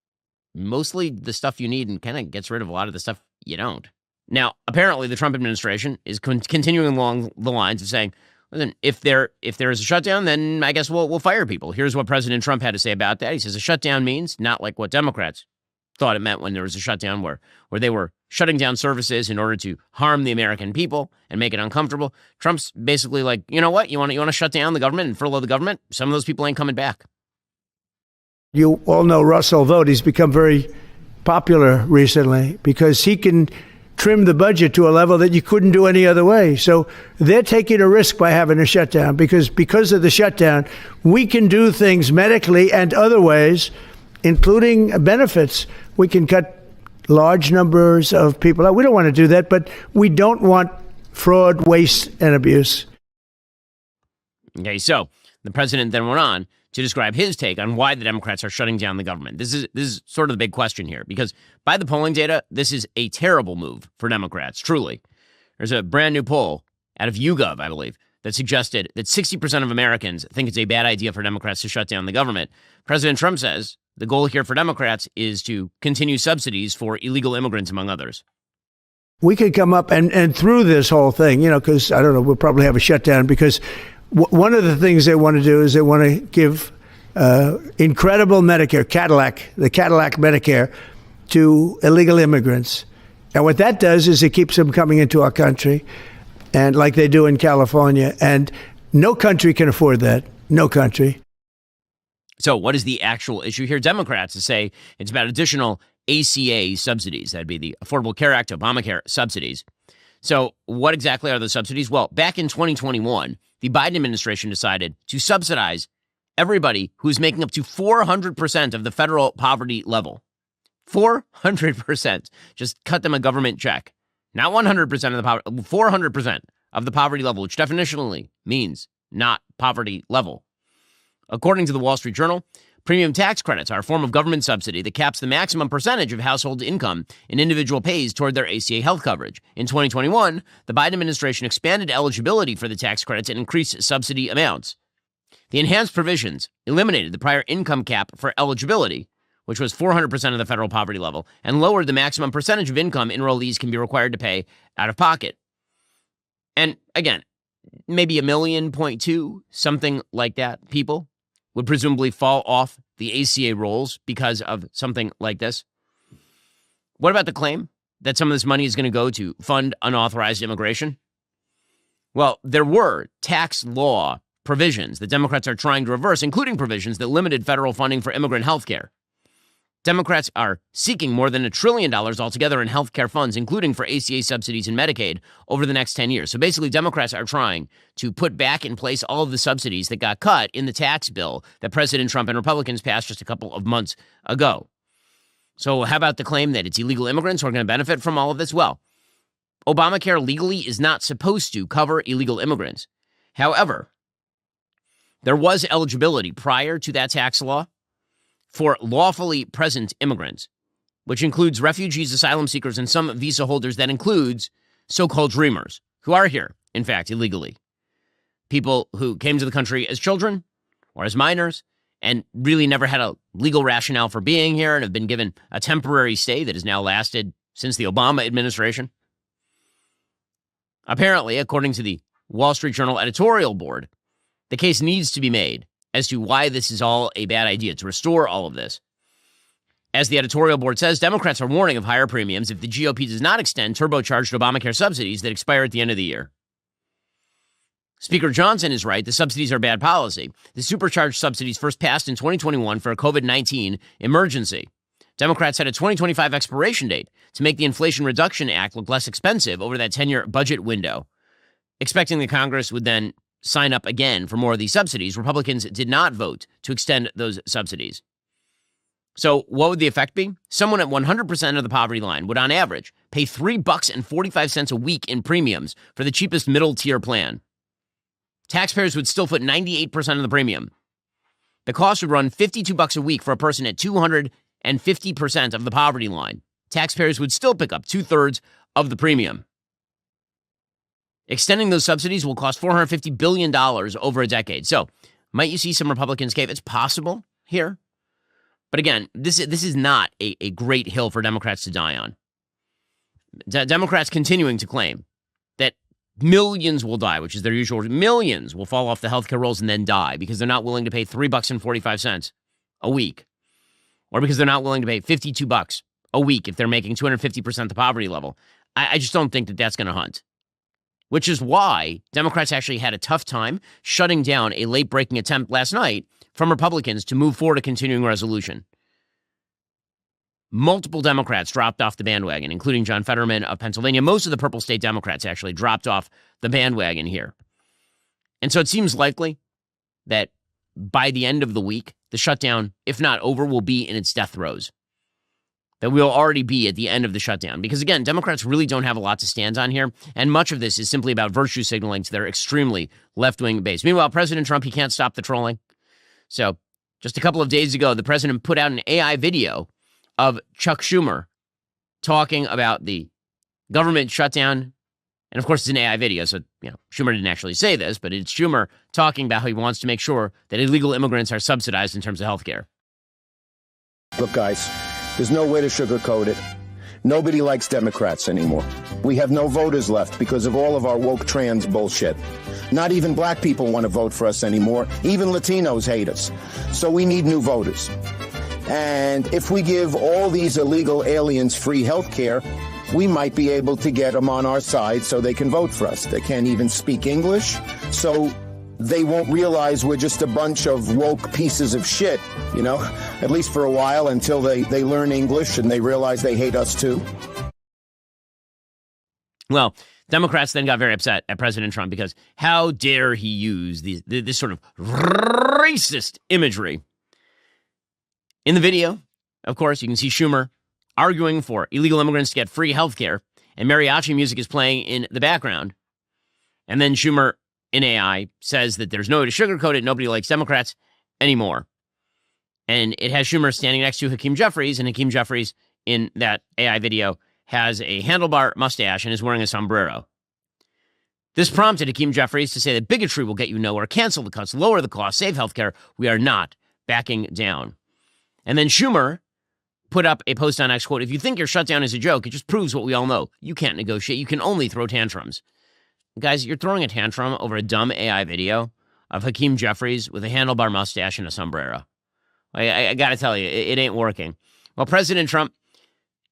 mostly the stuff you need and kind of gets rid of a lot of the stuff you don't. Now, apparently the Trump administration is continuing along the lines of saying, listen, if there is a shutdown, then I guess we'll fire people. Here's what President Trump had to say about that. He says a shutdown means not like what Democrats thought it meant when there was a shutdown where they were shutting down services in order to harm the American people and make it uncomfortable. Trump's basically like, you know what? You want to shut down the government and furlough the government? Some of those people ain't coming back. You all know Russell Vought. He's become very popular recently because he can trim the budget to a level that you couldn't do any other way. So they're taking a risk by having a shutdown because of the shutdown, we can do things medically and other ways, including benefits. We can cut large numbers of people out. We don't want to do that, but we don't want fraud, waste, and abuse. Okay, so the president then went on to describe his take on why the Democrats are shutting down the government. This is sort of the big question here, because by the polling data, this is a terrible move for Democrats, truly. There's a brand new poll out of YouGov, I believe, that suggested that 60% of Americans think it's a bad idea for Democrats to shut down the government. President Trump says the goal here for Democrats is to continue subsidies for illegal immigrants, among others. We could come up and through this whole thing, because, I don't know, we'll probably have a shutdown because one of the things they want to do is they want to give incredible Medicare, the Cadillac Medicare to illegal immigrants. And what that does is it keeps them coming into our country, and like they do in California. And no country can afford that. No country. So what is the actual issue here? Democrats say it's about additional ACA subsidies. That'd be the Affordable Care Act, Obamacare subsidies. So what exactly are the subsidies? Well, back in 2021, the Biden administration decided to subsidize everybody who's making up to 400% of the federal poverty level. 400%. Just cut them a government check. Not 100% of the poverty, 400% of the poverty level, which definitionally means not poverty level. According to the Wall Street Journal, premium tax credits are a form of government subsidy that caps the maximum percentage of household income an individual pays toward their ACA health coverage. In 2021, the Biden administration expanded eligibility for the tax credits and increased subsidy amounts. The enhanced provisions eliminated the prior income cap for eligibility, which was 400% of the federal poverty level, and lowered the maximum percentage of income enrollees can be required to pay out of pocket. And again, maybe 1.2 million, something like that, people would presumably fall off the ACA rolls because of something like this. What about the claim that some of this money is going to go to fund unauthorized immigration? Well, there were tax law provisions that Democrats are trying to reverse, including provisions that limited federal funding for immigrant health care. Democrats are seeking more than $1 trillion altogether in health care funds, including for ACA subsidies and Medicaid, over the next 10 years. So basically, Democrats are trying to put back in place all of the subsidies that got cut in the tax bill that President Trump and Republicans passed just a couple of months ago. So how about the claim that it's illegal immigrants who are going to benefit from all of this? Well, Obamacare legally is not supposed to cover illegal immigrants. However, there was eligibility prior to that tax law for lawfully present immigrants, which includes refugees, asylum seekers, and some visa holders. That includes so-called dreamers who are here, in fact, illegally. People who came to the country as children or as minors and really never had a legal rationale for being here and have been given a temporary stay that has now lasted since the Obama administration. Apparently, according to the Wall Street Journal editorial board, the case needs to be made as to why this is all a bad idea, to restore all of this. As the editorial board says, Democrats are warning of higher premiums if the GOP does not extend turbocharged Obamacare subsidies that expire at the end of the year. Speaker Johnson is right. The subsidies are bad policy. The supercharged subsidies first passed in 2021 for a COVID-19 emergency. Democrats had a 2025 expiration date to make the Inflation Reduction Act look less expensive over that 10-year budget window. Expecting the Congress would then sign up again for more of these subsidies, Republicans did not vote to extend those subsidies. So what would the effect be? Someone at 100% of the poverty line would, on average, pay $3.45 a week in premiums for the cheapest middle-tier plan. Taxpayers would still foot 98% of the premium. The cost would run $52 a week for a person at 250% of the poverty line. Taxpayers would still pick up 2/3 of the premium. Extending those subsidies will cost $450 billion over a decade. So, might you see some Republicans cave? It's possible here. But again, this is not a great hill for Democrats to die on. Democrats continuing to claim that millions will die, which is their usual. Millions will fall off the healthcare rolls and then die because they're not willing to pay $3.45 a week. Or because they're not willing to pay $52 a week if they're making 250% the poverty level. I just don't think that that's going to hunt. Which is why Democrats actually had a tough time shutting down a late-breaking attempt last night from Republicans to move forward a continuing resolution. Multiple Democrats dropped off the bandwagon, including John Fetterman of Pennsylvania. Most of the purple state Democrats actually dropped off the bandwagon here. And so it seems likely that by the end of the week, the shutdown, if not over, will be in its death throes. That we'll already be at the end of the shutdown. Because again, Democrats really don't have a lot to stand on here. And much of this is simply about virtue signaling to their extremely left-wing base. Meanwhile, President Trump, he can't stop the trolling. So Just a couple of days ago, the president put out an AI video of Chuck Schumer talking about the government shutdown. And of course, it's an AI video, so Schumer didn't actually say this, but it's Schumer talking about how he wants to make sure that illegal immigrants are subsidized in terms of health care. Look, guys, there's no way to sugarcoat it. Nobody likes Democrats anymore. We have no voters left because of all of our woke trans bullshit. Not even black people want to vote for us anymore. Even Latinos hate us. So we need new voters. And if we give all these illegal aliens free health care, we might be able to get them on our side so they can vote for us. They can't even speak English, so they won't realize we're just a bunch of woke pieces of shit, at least for a while until they learn English and they realize they hate us too. Well, Democrats then got very upset at President Trump because how dare he use this sort of racist imagery. In the video, of course, you can see Schumer arguing for illegal immigrants to get free health care, and mariachi music is playing in the background. And then Schumer, in AI, says that there's no way to sugarcoat it. Nobody likes Democrats anymore. And it has Schumer standing next to Hakeem Jeffries, and Hakeem Jeffries, in that AI video, has a handlebar mustache and is wearing a sombrero. This prompted Hakeem Jeffries to say that bigotry will get you nowhere, cancel the cuts, lower the cost, save healthcare. We are not backing down. And then Schumer put up a post on X, quote, if you think your shutdown is a joke, it just proves what we all know. You can't negotiate. You can only throw tantrums. Guys, you're throwing a tantrum over a dumb AI video of Hakeem Jeffries with a handlebar mustache and a sombrero. I got to tell you, it ain't working. Well, President Trump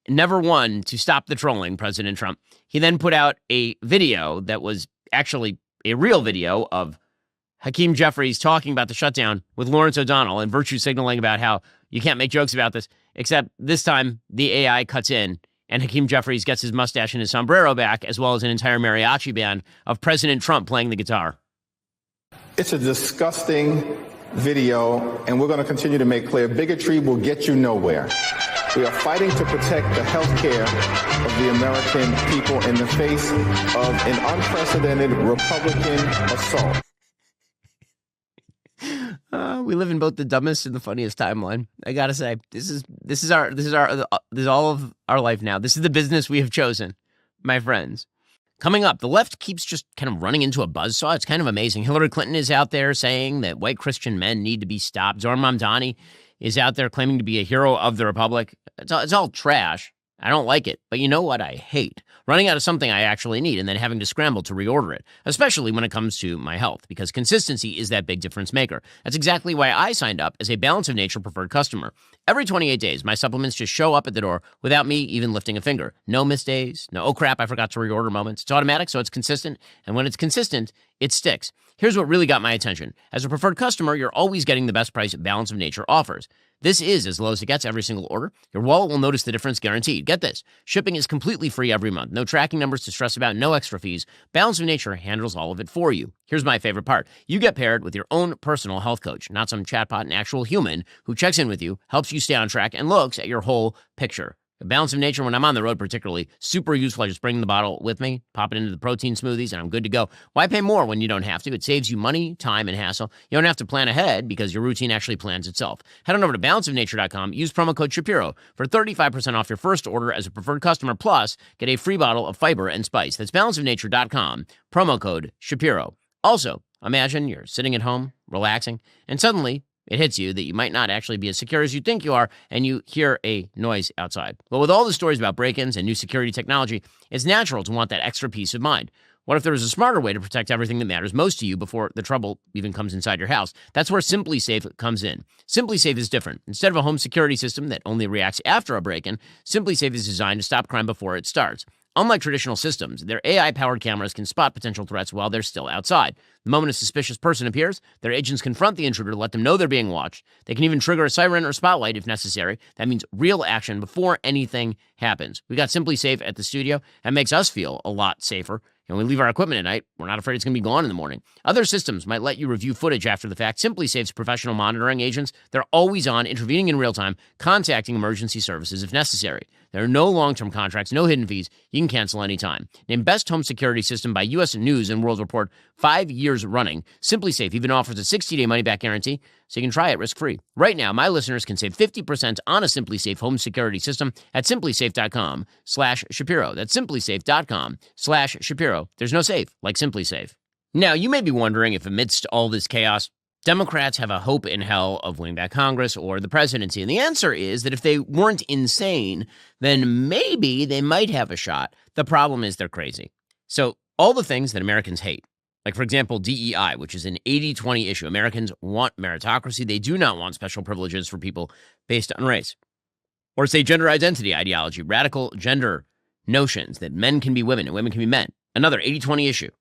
never won to stop the trolling, President Trump. He then put out a video that was actually a real video of Hakeem Jeffries talking about the shutdown with Lawrence O'Donnell and virtue signaling about how you can't make jokes about this, except this time the AI cuts in and Hakeem Jeffries gets his mustache and his sombrero back, as well as an entire mariachi band of President Trump playing the guitar. It's a disgusting video, and we're going to continue to make clear bigotry will get you nowhere. We are fighting to protect the health care of the American people in the face of an unprecedented Republican assault. We live in both the dumbest and the funniest timeline. I gotta say, this is all of our life now. This is the business we have chosen, my friends. Coming up, the left keeps just kind of running into a buzzsaw. It's kind of amazing. Hillary Clinton is out there saying that white Christian men need to be stopped. Zohran Mamdani is out there claiming to be a hero of the Republic. It's all trash. I don't like it. But you know what I hate? Running out of something I actually need and then having to scramble to reorder it, especially when it comes to my health, because consistency is that big difference maker. That's exactly why I signed up as a Balance of Nature preferred customer. Every 28 days, my supplements just show up at the door without me even lifting a finger. No missed days, no, oh crap, I forgot to reorder moments. It's automatic, so it's consistent. And when it's consistent, it sticks. Here's what really got my attention. As a preferred customer, you're always getting the best price Balance of Nature offers. This is as low as it gets every single order. Your wallet will notice the difference guaranteed. Get this. Shipping is completely free every month. No tracking numbers to stress about, no extra fees. Balance of Nature handles all of it for you. Here's my favorite part. You get paired with your own personal health coach, not some chatbot, an actual human who checks in with you, helps you stay on track, and looks at your whole picture. The Balance of Nature, when I'm on the road particularly, super useful. I just bring the bottle with me, pop it into the protein smoothies, and I'm good to go. Why pay more when you don't have to? It saves you money, time, and hassle. You don't have to plan ahead because your routine actually plans itself. Head on over to balanceofnature.com, use promo code Shapiro for 35% off your first order as a preferred customer, plus get a free bottle of fiber and spice. That's balanceofnature.com, promo code Shapiro. Also, imagine you're sitting at home, relaxing, and suddenly it hits you that you might not actually be as secure as you think you are, and you hear a noise outside. Well, with all the stories about break-ins and new security technology, it's natural to want that extra peace of mind. What if there was a smarter way to protect everything that matters most to you before the trouble even comes inside your house? That's where Simply Safe comes in. Simply Safe is different. Instead of a home security system that only reacts after a break-in, Simply Safe is designed to stop crime before it starts. Unlike traditional systems, their AI-powered cameras can spot potential threats while they're still outside. The moment a suspicious person appears, their agents confront the intruder to let them know they're being watched. They can even trigger a siren or spotlight if necessary. That means real action before anything happens. We got Simply Safe at the studio. That makes us feel a lot safer. And when we leave our equipment at night, we're not afraid it's going to be gone in the morning. Other systems might let you review footage after the fact. Simply Safe's professional monitoring agents, they're always on, intervening in real time, contacting emergency services if necessary. There are no long-term contracts, no hidden fees. You can cancel anytime. Named Best Home Security System by U.S. News and World Report 5 years running, SimpliSafe even offers a 60-day money-back guarantee, so you can try it risk-free. Right now, my listeners can save 50% on a SimpliSafe home security system at simplisafe.com/Shapiro. That's simplisafe.com/Shapiro. There's no safe like SimpliSafe. Now, you may be wondering if amidst all this chaos, Democrats have a hope in hell of winning back Congress or the presidency. And the answer is that if they weren't insane, then maybe they might have a shot. The problem is they're crazy. So all the things that Americans hate, like, for example, DEI, which is an 80-20 issue. Americans want meritocracy. They do not want special privileges for people based on race. Or say gender identity ideology, radical gender notions that men can be women and women can be men. Another 80-20 issue.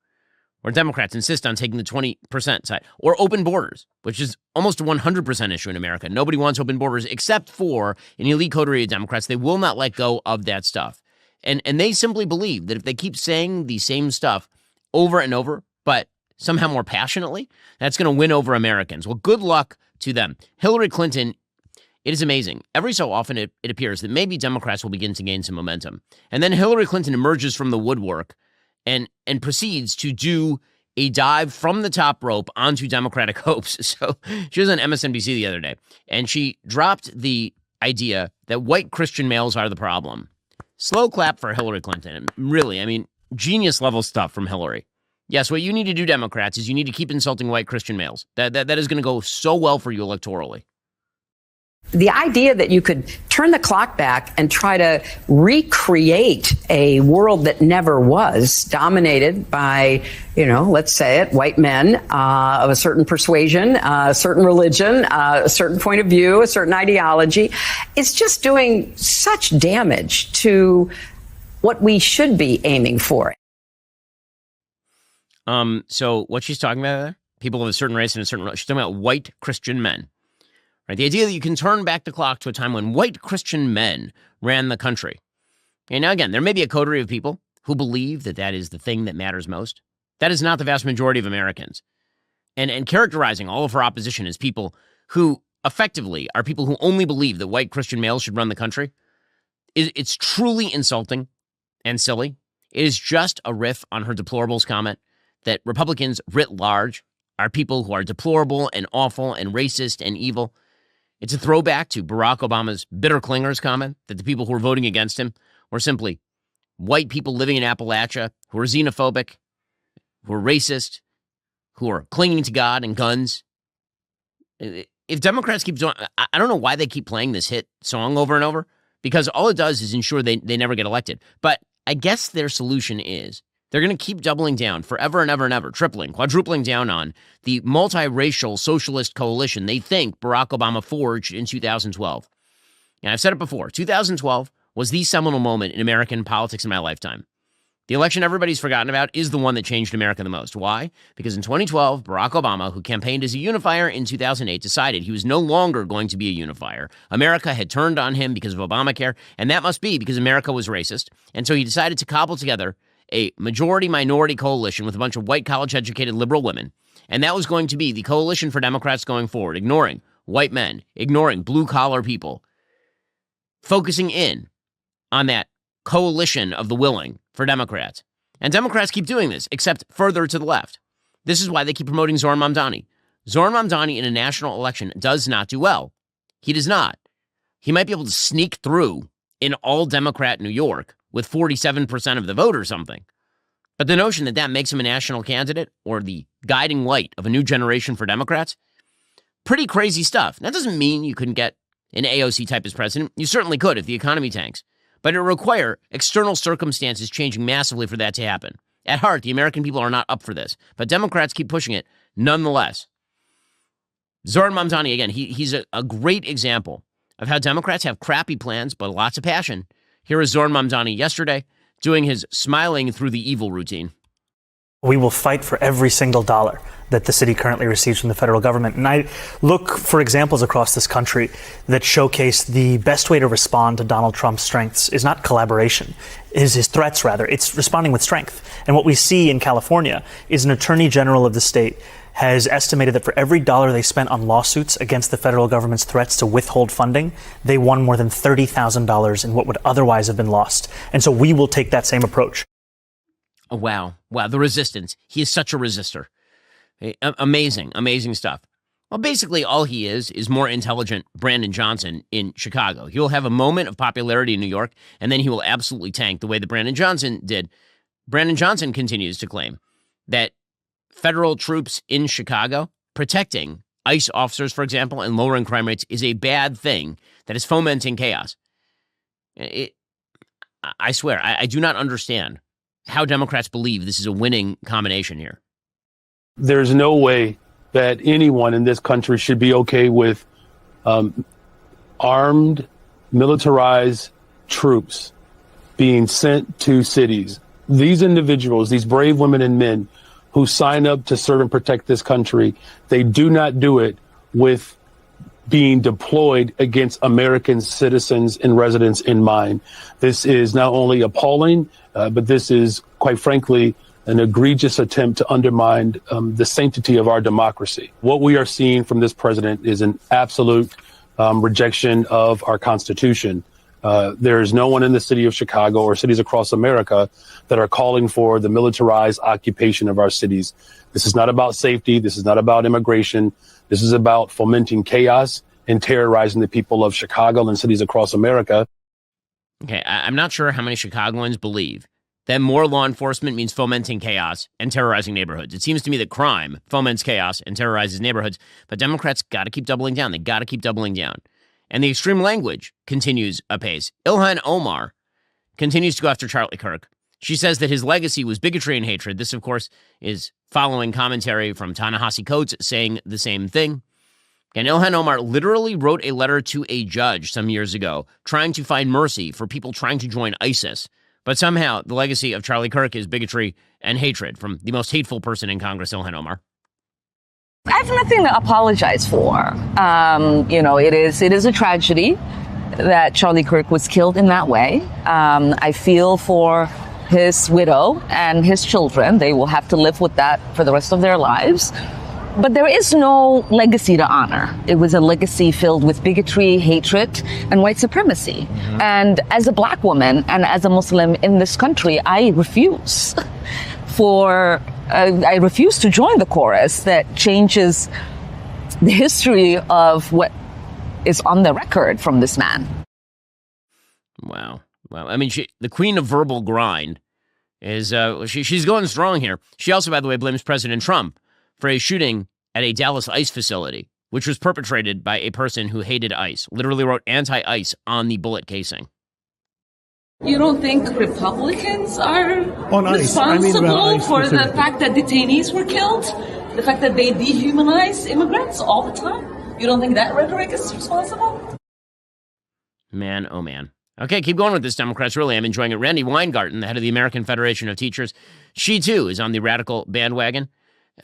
Or Democrats insist on taking the 20% side. Or open borders, which is almost a 100% issue in America. Nobody wants open borders except for an elite coterie of Democrats. They will not let go of that stuff. And they simply believe that if they keep saying the same stuff over and over, but somehow more passionately, that's going to win over Americans. Well, good luck to them. Hillary Clinton, it is amazing. Every so often it appears that maybe Democrats will begin to gain some momentum. And then Hillary Clinton emerges from the woodwork and proceeds to do a dive from the top rope onto Democratic hopes. So she was on MSNBC the other day, and she dropped the idea that white Christian males are the problem. Slow clap for Hillary Clinton. Really, I mean, genius level stuff from Hillary. Yes, what you need to do, Democrats, is you need to keep insulting white Christian males. That is going to go so well for you electorally. The idea that you could turn the clock back and try to recreate a world that never was, dominated by, let's say it, white men of a certain persuasion, a certain religion, a certain point of view, a certain ideology, is just doing such damage to what we should be aiming for. So what she's talking about there, people of a certain race and a certain, she's talking about white Christian men. Right, the idea that you can turn back the clock to a time when white Christian men ran the country. And now, again, there may be a coterie of people who believe that that is the thing that matters most. That is not the vast majority of Americans. And characterizing all of her opposition as people who effectively are people who only believe that white Christian males should run the country, it's truly insulting and silly. It is just a riff on her deplorables comment that Republicans writ large are people who are deplorable and awful and racist and evil. It's a throwback to Barack Obama's bitter clingers comment that the people who were voting against him were simply white people living in Appalachia who are xenophobic, who are racist, who are clinging to God and guns. If Democrats keep doing, I don't know why they keep playing this hit song over and over, because all it does is ensure they never get elected. But I guess their solution is they're going to keep doubling down forever and ever and ever, tripling, quadrupling down on the multiracial socialist coalition they think Barack Obama forged in 2012. And I've said it before, 2012 was the seminal moment in American politics in my lifetime. The election everybody's forgotten about is the one that changed America the most. Why? Because in 2012, Barack Obama, who campaigned as a unifier in 2008, decided he was no longer going to be a unifier. America had turned on him because of Obamacare, and that must be because America was racist. And so he decided to cobble together a majority-minority coalition with a bunch of white college-educated liberal women. And that was going to be the coalition for Democrats going forward, ignoring white men, ignoring blue-collar people, focusing in on that coalition of the willing for Democrats. And Democrats keep doing this, except further to the left. This is why they keep promoting Zohran Mamdani. Zohran Mamdani in a national election does not do well. He does not. He might be able to sneak through in all-Democrat New York with 47% of the vote or something. But the notion that that makes him a national candidate or the guiding light of a new generation for Democrats, pretty crazy stuff. That doesn't mean you couldn't get an AOC type as president. You certainly could if the economy tanks. But it would require external circumstances changing massively for that to happen. At heart, the American people are not up for this. But Democrats keep pushing it nonetheless. Zohran Mamdani, again, he's a great example of how Democrats have crappy plans but lots of passion. Here is Zohran Mamdani yesterday doing his smiling through the evil routine. We will fight for every single dollar that the city currently receives from the federal government. And I look for examples across this country that showcase the best way to respond to Donald Trump's strengths is not collaboration, is his threats rather. It's responding with strength. And what we see in California is an attorney general of the state has estimated that for every dollar they spent on lawsuits against the federal government's threats to withhold funding, they won more than $30,000 in what would otherwise have been lost. And so we will take that same approach. Oh, wow. Wow. The resistance. He is such a resistor. Amazing, amazing stuff. Well, basically, all he is more intelligent Brandon Johnson in Chicago. He will have a moment of popularity in New York, and then he will absolutely tank the way that Brandon Johnson did. Brandon Johnson continues to claim that federal troops in Chicago protecting ICE officers, for example, and lowering crime rates is a bad thing that is fomenting chaos. I swear, I do not understand how Democrats believe this is a winning combination here. There's no way that anyone in this country should be okay with armed, militarized troops being sent to cities. These individuals, these brave women and men who sign up to serve and protect this country, they do not do it with being deployed against American citizens and residents in mind. This is not only appalling, but this is, quite frankly, an egregious attempt to undermine the sanctity of our democracy. What we are seeing from this president is an absolute rejection of our Constitution. There is no one in the city of Chicago or cities across America that are calling for the militarized occupation of our cities. This is not about safety. This is not about immigration. This is about fomenting chaos and terrorizing the people of Chicago and cities across America. Okay, I'm not sure how many Chicagoans believe that more law enforcement means fomenting chaos and terrorizing neighborhoods. It seems to me that crime foments chaos and terrorizes neighborhoods, but Democrats got to keep doubling down. They got to keep doubling down. And the extreme language continues apace. Ilhan Omar continues to go after Charlie Kirk. She says that his legacy was bigotry and hatred. This, of course, is following commentary from Ta-Nehisi Coates saying the same thing. And Ilhan Omar literally wrote a letter to a judge some years ago trying to find mercy for people trying to join ISIS. But somehow the legacy of Charlie Kirk is bigotry and hatred from the most hateful person in Congress, Ilhan Omar. I have nothing to apologize for. It is a tragedy that Charlie Kirk was killed in that way. I feel for his widow and his children. They will have to live with that for the rest of their lives. But there is no legacy to honor. It was a legacy filled with bigotry, hatred, and white supremacy. Mm-hmm. And as a black woman and as a Muslim in this country, I refuse to join the chorus that changes the history of what is on the record from this man. Wow. I mean, the queen of verbal grind is, she's going strong here. She also, by the way, blames President Trump for a shooting at a Dallas ICE facility, which was perpetrated by a person who hated ICE, literally wrote anti-ICE on the bullet casing. You don't think Republicans are responsible for the fact that detainees were killed? The fact that they dehumanize immigrants all the time? You don't think that rhetoric is responsible? Man, oh man. Okay, keep going with this, Democrats. Really, I'm enjoying it. Randi Weingarten, the head of the American Federation of Teachers, she too is on the radical bandwagon.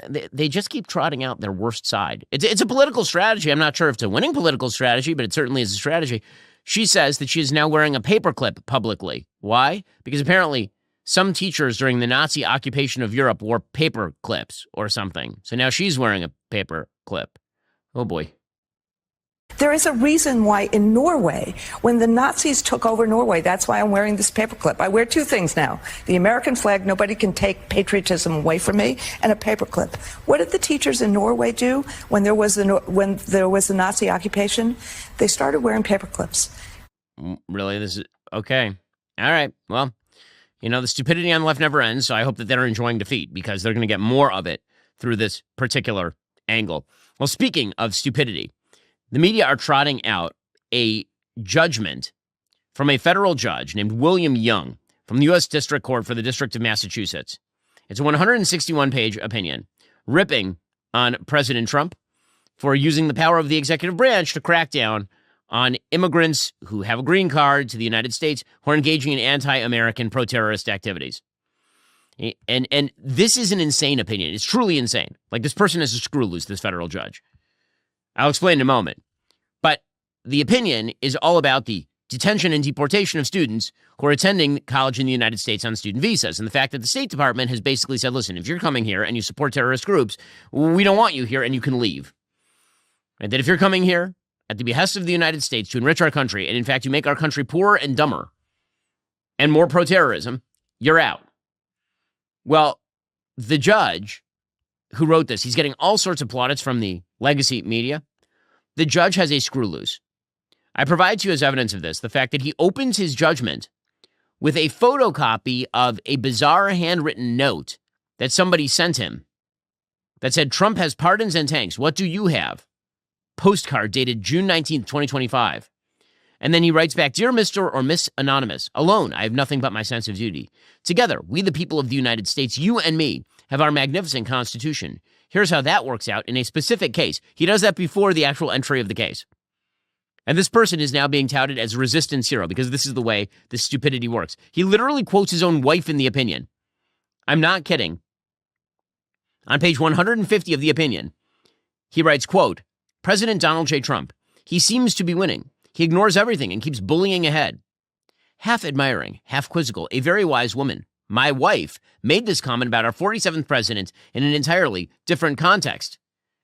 They just keep trotting out their worst side. It's a political strategy. I'm not sure if it's a winning political strategy, but it certainly is a strategy. She says that she is now wearing a paperclip publicly. Why? Because apparently some teachers during the Nazi occupation of Europe wore paper clips or something. So now she's wearing a paper clip. Oh boy. There is a reason why in Norway, when the Nazis took over Norway, that's why I'm wearing this paperclip. I wear two things now. The American flag, nobody can take patriotism away from me, and a paperclip. What did the teachers in Norway do when there was the Nazi occupation? They started wearing paperclips. Really? This is okay. All right. Well, the stupidity on the left never ends, so I hope that they're enjoying defeat because they're going to get more of it through this particular angle. Well, speaking of stupidity, the media are trotting out a judgment from a federal judge named William Young from the U.S. District Court for the District of Massachusetts. It's a 161-page opinion ripping on President Trump for using the power of the executive branch to crack down on immigrants who have a green card to the United States who are engaging in anti-American pro-terrorist activities. And this is an insane opinion. It's truly insane. Like, this person is a screw loose, this federal judge. I'll explain in a moment. But the opinion is all about the detention and deportation of students who are attending college in the United States on student visas. And the fact that the State Department has basically said, listen, if you're coming here and you support terrorist groups, we don't want you here and you can leave. And that if you're coming here at the behest of the United States to enrich our country, and in fact, you make our country poorer and dumber and more pro-terrorism, you're out. Well, the judge who wrote this, he's getting all sorts of plaudits from the legacy media. The judge has a screw loose. I provide to you as evidence of this the fact that he opens his judgment with a photocopy of a bizarre handwritten note that somebody sent him that said, Trump has pardons and tanks. What do you have? Postcard dated June 19th, 2025. And then he writes back, Dear Mr. or Miss Anonymous, alone, I have nothing but my sense of duty. Together, we the people of the United States, you and me, have our magnificent Constitution. Here's how that works out in a specific case. He does that before the actual entry of the case. And this person is now being touted as a resistance hero because this is the way this stupidity works. He literally quotes his own wife in the opinion. I'm not kidding. On page 150 of the opinion, he writes, quote, President Donald J. Trump, he seems to be winning. He ignores everything and keeps bullying ahead. Half admiring, half quizzical, a very wise woman. My wife made this comment about our 47th president in an entirely different context.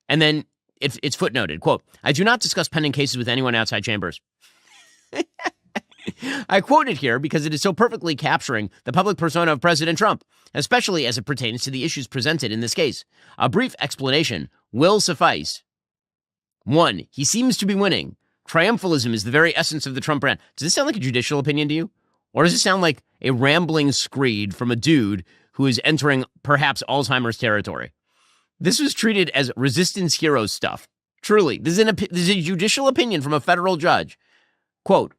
And then it's footnoted, quote, I do not discuss pending cases with anyone outside chambers. I quote it here because it is so perfectly capturing the public persona of President Trump, especially as it pertains to the issues presented in this case. A brief explanation will suffice. 1, he seems to be winning. Triumphalism is the very essence of the Trump brand. Does this sound like a judicial opinion to you? Or does it sound like a rambling screed from a dude who is entering perhaps Alzheimer's territory? This was treated as resistance hero stuff. Truly, this is a judicial opinion from a federal judge. Quote,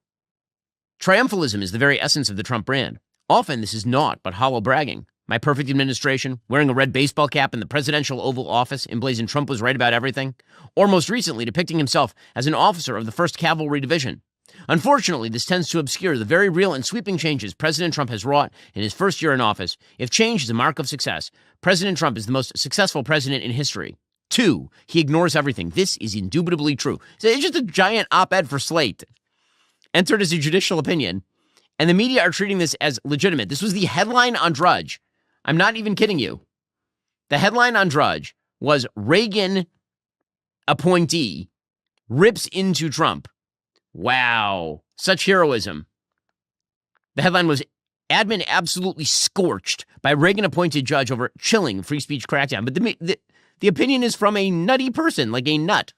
Triumphalism is the very essence of the Trump brand. Often this is naught but hollow bragging. My perfect administration, wearing a red baseball cap in the presidential Oval Office, emblazoned Trump was right about everything. Or most recently, depicting himself as an officer of the 1st Cavalry Division. Unfortunately, this tends to obscure the very real and sweeping changes President Trump has wrought in his first year in office. If change is a mark of success, President Trump is the most successful president in history. 2, he ignores everything. This is indubitably true. So it's just a giant op-ed for Slate. Entered as a judicial opinion, and the media are treating this as legitimate. This was the headline on Drudge. I'm not even kidding you. The headline on Drudge was Reagan appointee rips into Trump. Wow, such heroism. The headline was admin absolutely scorched by Reagan-appointed judge over chilling free speech crackdown. But the opinion is from a nutty person, like a nut.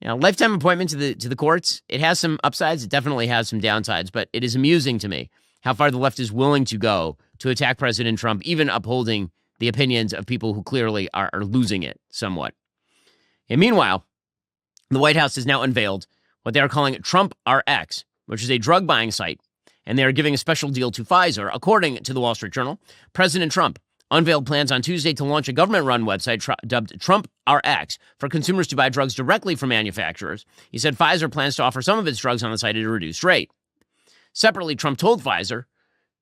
Now, lifetime appointment to the courts, it has some upsides. It definitely has some downsides. But it is amusing to me how far the left is willing to go to attack President Trump, even upholding the opinions of people who clearly are losing it somewhat. And meanwhile, the White House has now unveiled what they are calling Trump RX, which is a drug buying site, and they are giving a special deal to Pfizer. According to the Wall Street Journal, President Trump unveiled plans on Tuesday to launch a government-run website dubbed Trump RX for consumers to buy drugs directly from manufacturers. He said Pfizer plans to offer some of its drugs on the site at a reduced rate. Separately, Trump told Pfizer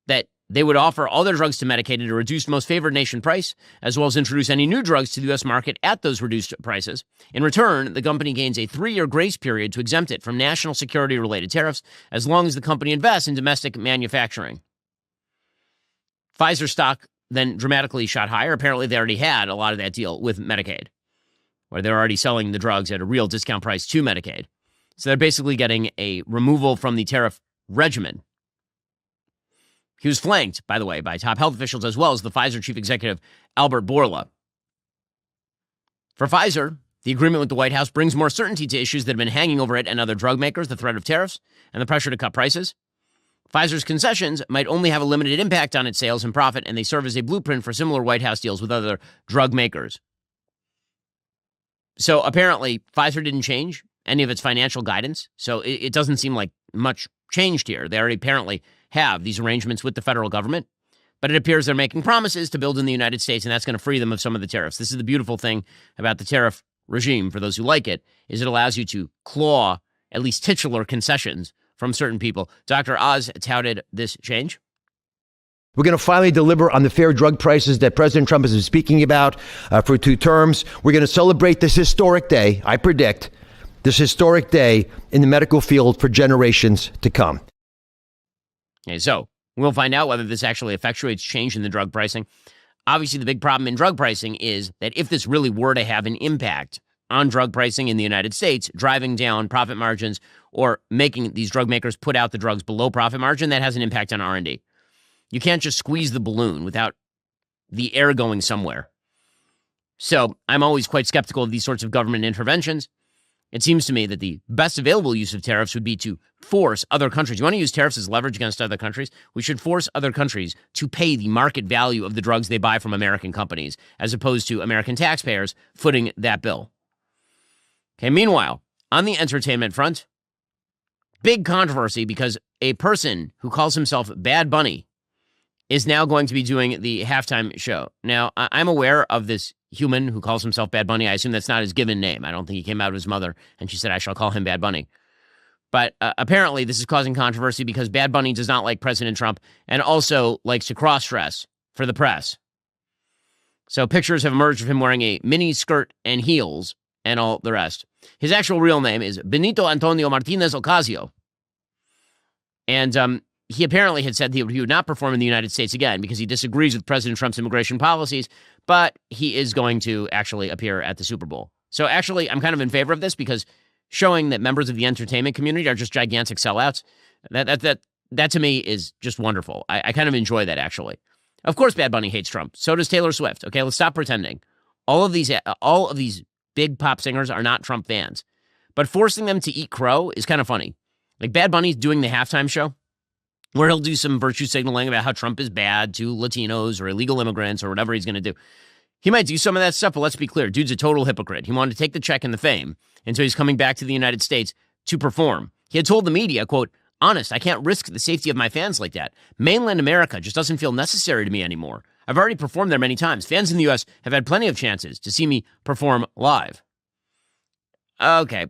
that they would offer all their drugs to Medicaid at a reduced most favored nation price, as well as introduce any new drugs to the U.S. market at those reduced prices. In return, the company gains a 3-year grace period to exempt it from national security-related tariffs, as long as the company invests in domestic manufacturing. Pfizer stock then dramatically shot higher. Apparently, they already had a lot of that deal with Medicaid, where they're already selling the drugs at a real discount price to Medicaid. So they're basically getting a removal from the tariff regimen. He was flanked, by the way, by top health officials as well as the Pfizer chief executive, Albert Bourla. For Pfizer, the agreement with the White House brings more certainty to issues that have been hanging over it and other drug makers, the threat of tariffs and the pressure to cut prices. Pfizer's concessions might only have a limited impact on its sales and profit, and they serve as a blueprint for similar White House deals with other drug makers. So apparently, Pfizer didn't change any of its financial guidance, so it doesn't seem like much changed here. They already apparently have these arrangements with the federal government, but it appears they're making promises to build in the United States, and that's going to free them of some of the tariffs. This is the beautiful thing about the tariff regime, for those who like it, is it allows you to claw at least titular concessions from certain people. Dr. Oz touted this change. We're going to finally deliver on the fair drug prices that President Trump has been speaking about for 2 terms. We're going to celebrate this historic day, I predict, this historic day in the medical field for generations to come. Okay, so we'll find out whether this actually effectuates change in the drug pricing. Obviously, the big problem in drug pricing is that if this really were to have an impact on drug pricing in the United States, driving down profit margins or making these drug makers put out the drugs below profit margin, that has an impact on R&D. You can't just squeeze the balloon without the air going somewhere. So I'm always quite skeptical of these sorts of government interventions. It seems to me that the best available use of tariffs would be to force other countries. You want to use tariffs as leverage against other countries? We should force other countries to pay the market value of the drugs they buy from American companies, as opposed to American taxpayers footing that bill. Okay, meanwhile, on the entertainment front, big controversy because a person who calls himself Bad Bunny is now going to be doing the halftime show. Now, I'm aware of this human who calls himself Bad Bunny. I assume that's not his given name. I don't think he came out of his mother and she said, I shall call him Bad Bunny. But apparently this is causing controversy because Bad Bunny does not like President Trump and also likes to cross-dress for the press. So pictures have emerged of him wearing a mini skirt and heels and all the rest. His actual real name is Benito Antonio Martinez Ocasio. And he apparently had said he would not perform in the United States again because he disagrees with President Trump's immigration policies, but he is going to actually appear at the Super Bowl. So actually, I'm kind of in favor of this because showing that members of the entertainment community are just gigantic sellouts, that to me is just wonderful. I kind of enjoy that, actually. Of course, Bad Bunny hates Trump. So does Taylor Swift. Okay, let's stop pretending. All of these big pop singers are not Trump fans, but forcing them to eat crow is kind of funny. Like Bad Bunny's doing the halftime show, where he'll do some virtue signaling about how Trump is bad to Latinos or illegal immigrants or whatever he's going to do. He might do some of that stuff, but let's be clear. Dude's a total hypocrite. He wanted to take the check and the fame, and so he's coming back to the United States to perform. He had told the media, quote, honest, I can't risk the safety of my fans like that. Mainland America just doesn't feel necessary to me anymore. I've already performed there many times. Fans in the U.S. have had plenty of chances to see me perform live. Okay.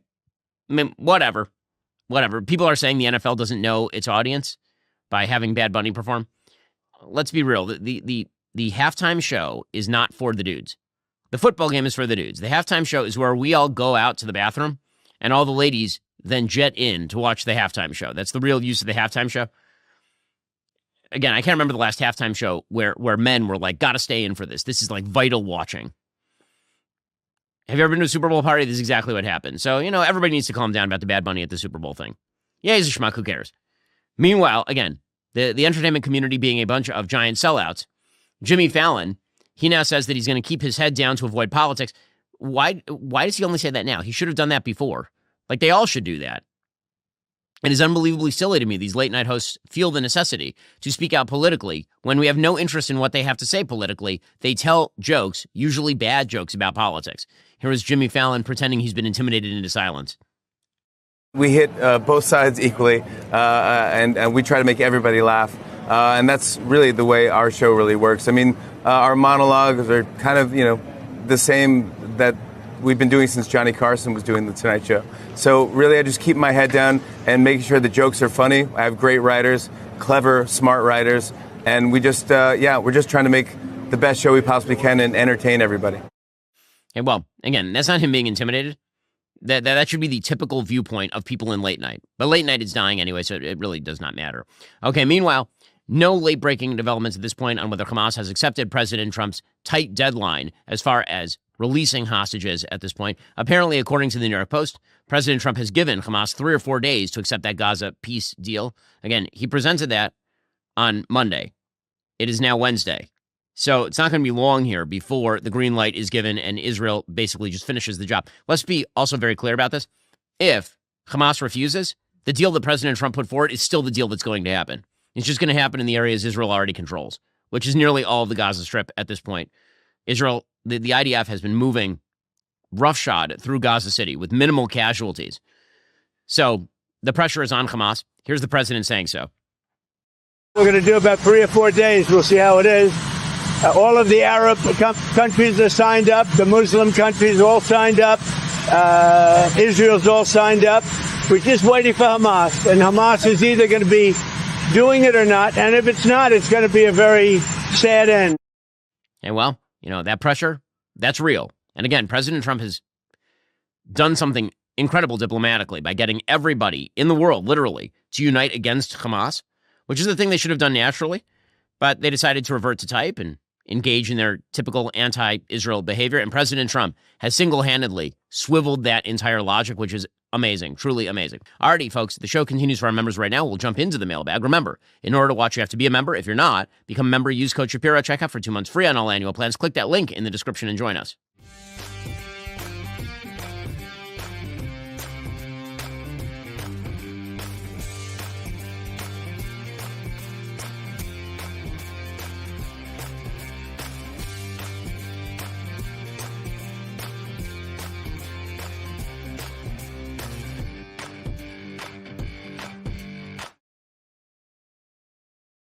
I mean, whatever. People are saying the NFL doesn't know its audience by having Bad Bunny perform. Let's be real. The halftime show is not for the dudes. The football game is for the dudes. The halftime show is where we all go out to the bathroom and all the ladies then jet in to watch the halftime show. That's the real use of the halftime show. Again, I can't remember the last halftime show where men were like, gotta stay in for this. This is like vital watching. Have you ever been to a Super Bowl party? This is exactly what happened. So, everybody needs to calm down about the Bad Bunny at the Super Bowl thing. Yeah, he's a schmuck. Who cares? Meanwhile, again, the entertainment community being a bunch of giant sellouts, Jimmy Fallon, he now says that he's going to keep his head down to avoid politics. Why does he only say that now? He should have done that before. Like, they all should do that. It is unbelievably silly to me these late-night hosts feel the necessity to speak out politically when we have no interest in what they have to say politically. They tell jokes, usually bad jokes about politics. Here is Jimmy Fallon pretending he's been intimidated into silence. We hit both sides equally, and we try to make everybody laugh. And that's really the way our show really works. I mean, our monologues are kind of, the same that we've been doing since Johnny Carson was doing The Tonight Show. So really, I just keep my head down and making sure the jokes are funny. I have great writers, clever, smart writers, and we just, we're just trying to make the best show we possibly can and entertain everybody. Okay, well, again, that's not him being intimidated. That should be the typical viewpoint of people in late night. But late night is dying anyway, so it really does not matter. Okay, meanwhile, no late-breaking developments at this point on whether Hamas has accepted President Trump's tight deadline as far as releasing hostages at this point. Apparently, according to the New York Post, President Trump has given Hamas 3 or 4 days to accept that Gaza peace deal. Again, he presented that on Monday. It is now Wednesday. So it's not going to be long here before the green light is given and Israel basically just finishes the job. Let's be also very clear about this. If Hamas refuses, the deal that President Trump put forward is still the deal that's going to happen. It's just going to happen in the areas Israel already controls, which is nearly all of the Gaza Strip at this point. Israel, the IDF has been moving roughshod through Gaza City with minimal casualties. So the pressure is on Hamas. Here's the president saying so. We're going to do about 3 or 4 days. We'll see how it is. All of the Arab countries are signed up. The Muslim countries all signed up. Israel's all signed up. We're just waiting for Hamas. And Hamas is either going to be doing it or not. And if it's not, it's going to be a very sad end. And well, that pressure, that's real. And again, President Trump has done something incredible diplomatically by getting everybody in the world, literally, to unite against Hamas, which is the thing they should have done naturally. But they decided to revert to type and engage in their typical anti-Israel behavior. And President Trump has single-handedly swiveled that entire logic, which is amazing, truly amazing. Alrighty, folks, the show continues for our members right now. We'll jump into the mailbag. Remember, in order to watch, you have to be a member. If you're not, become a member, use code Shapiro, check out for 2 months free on all annual plans. Click that link in the description and join us.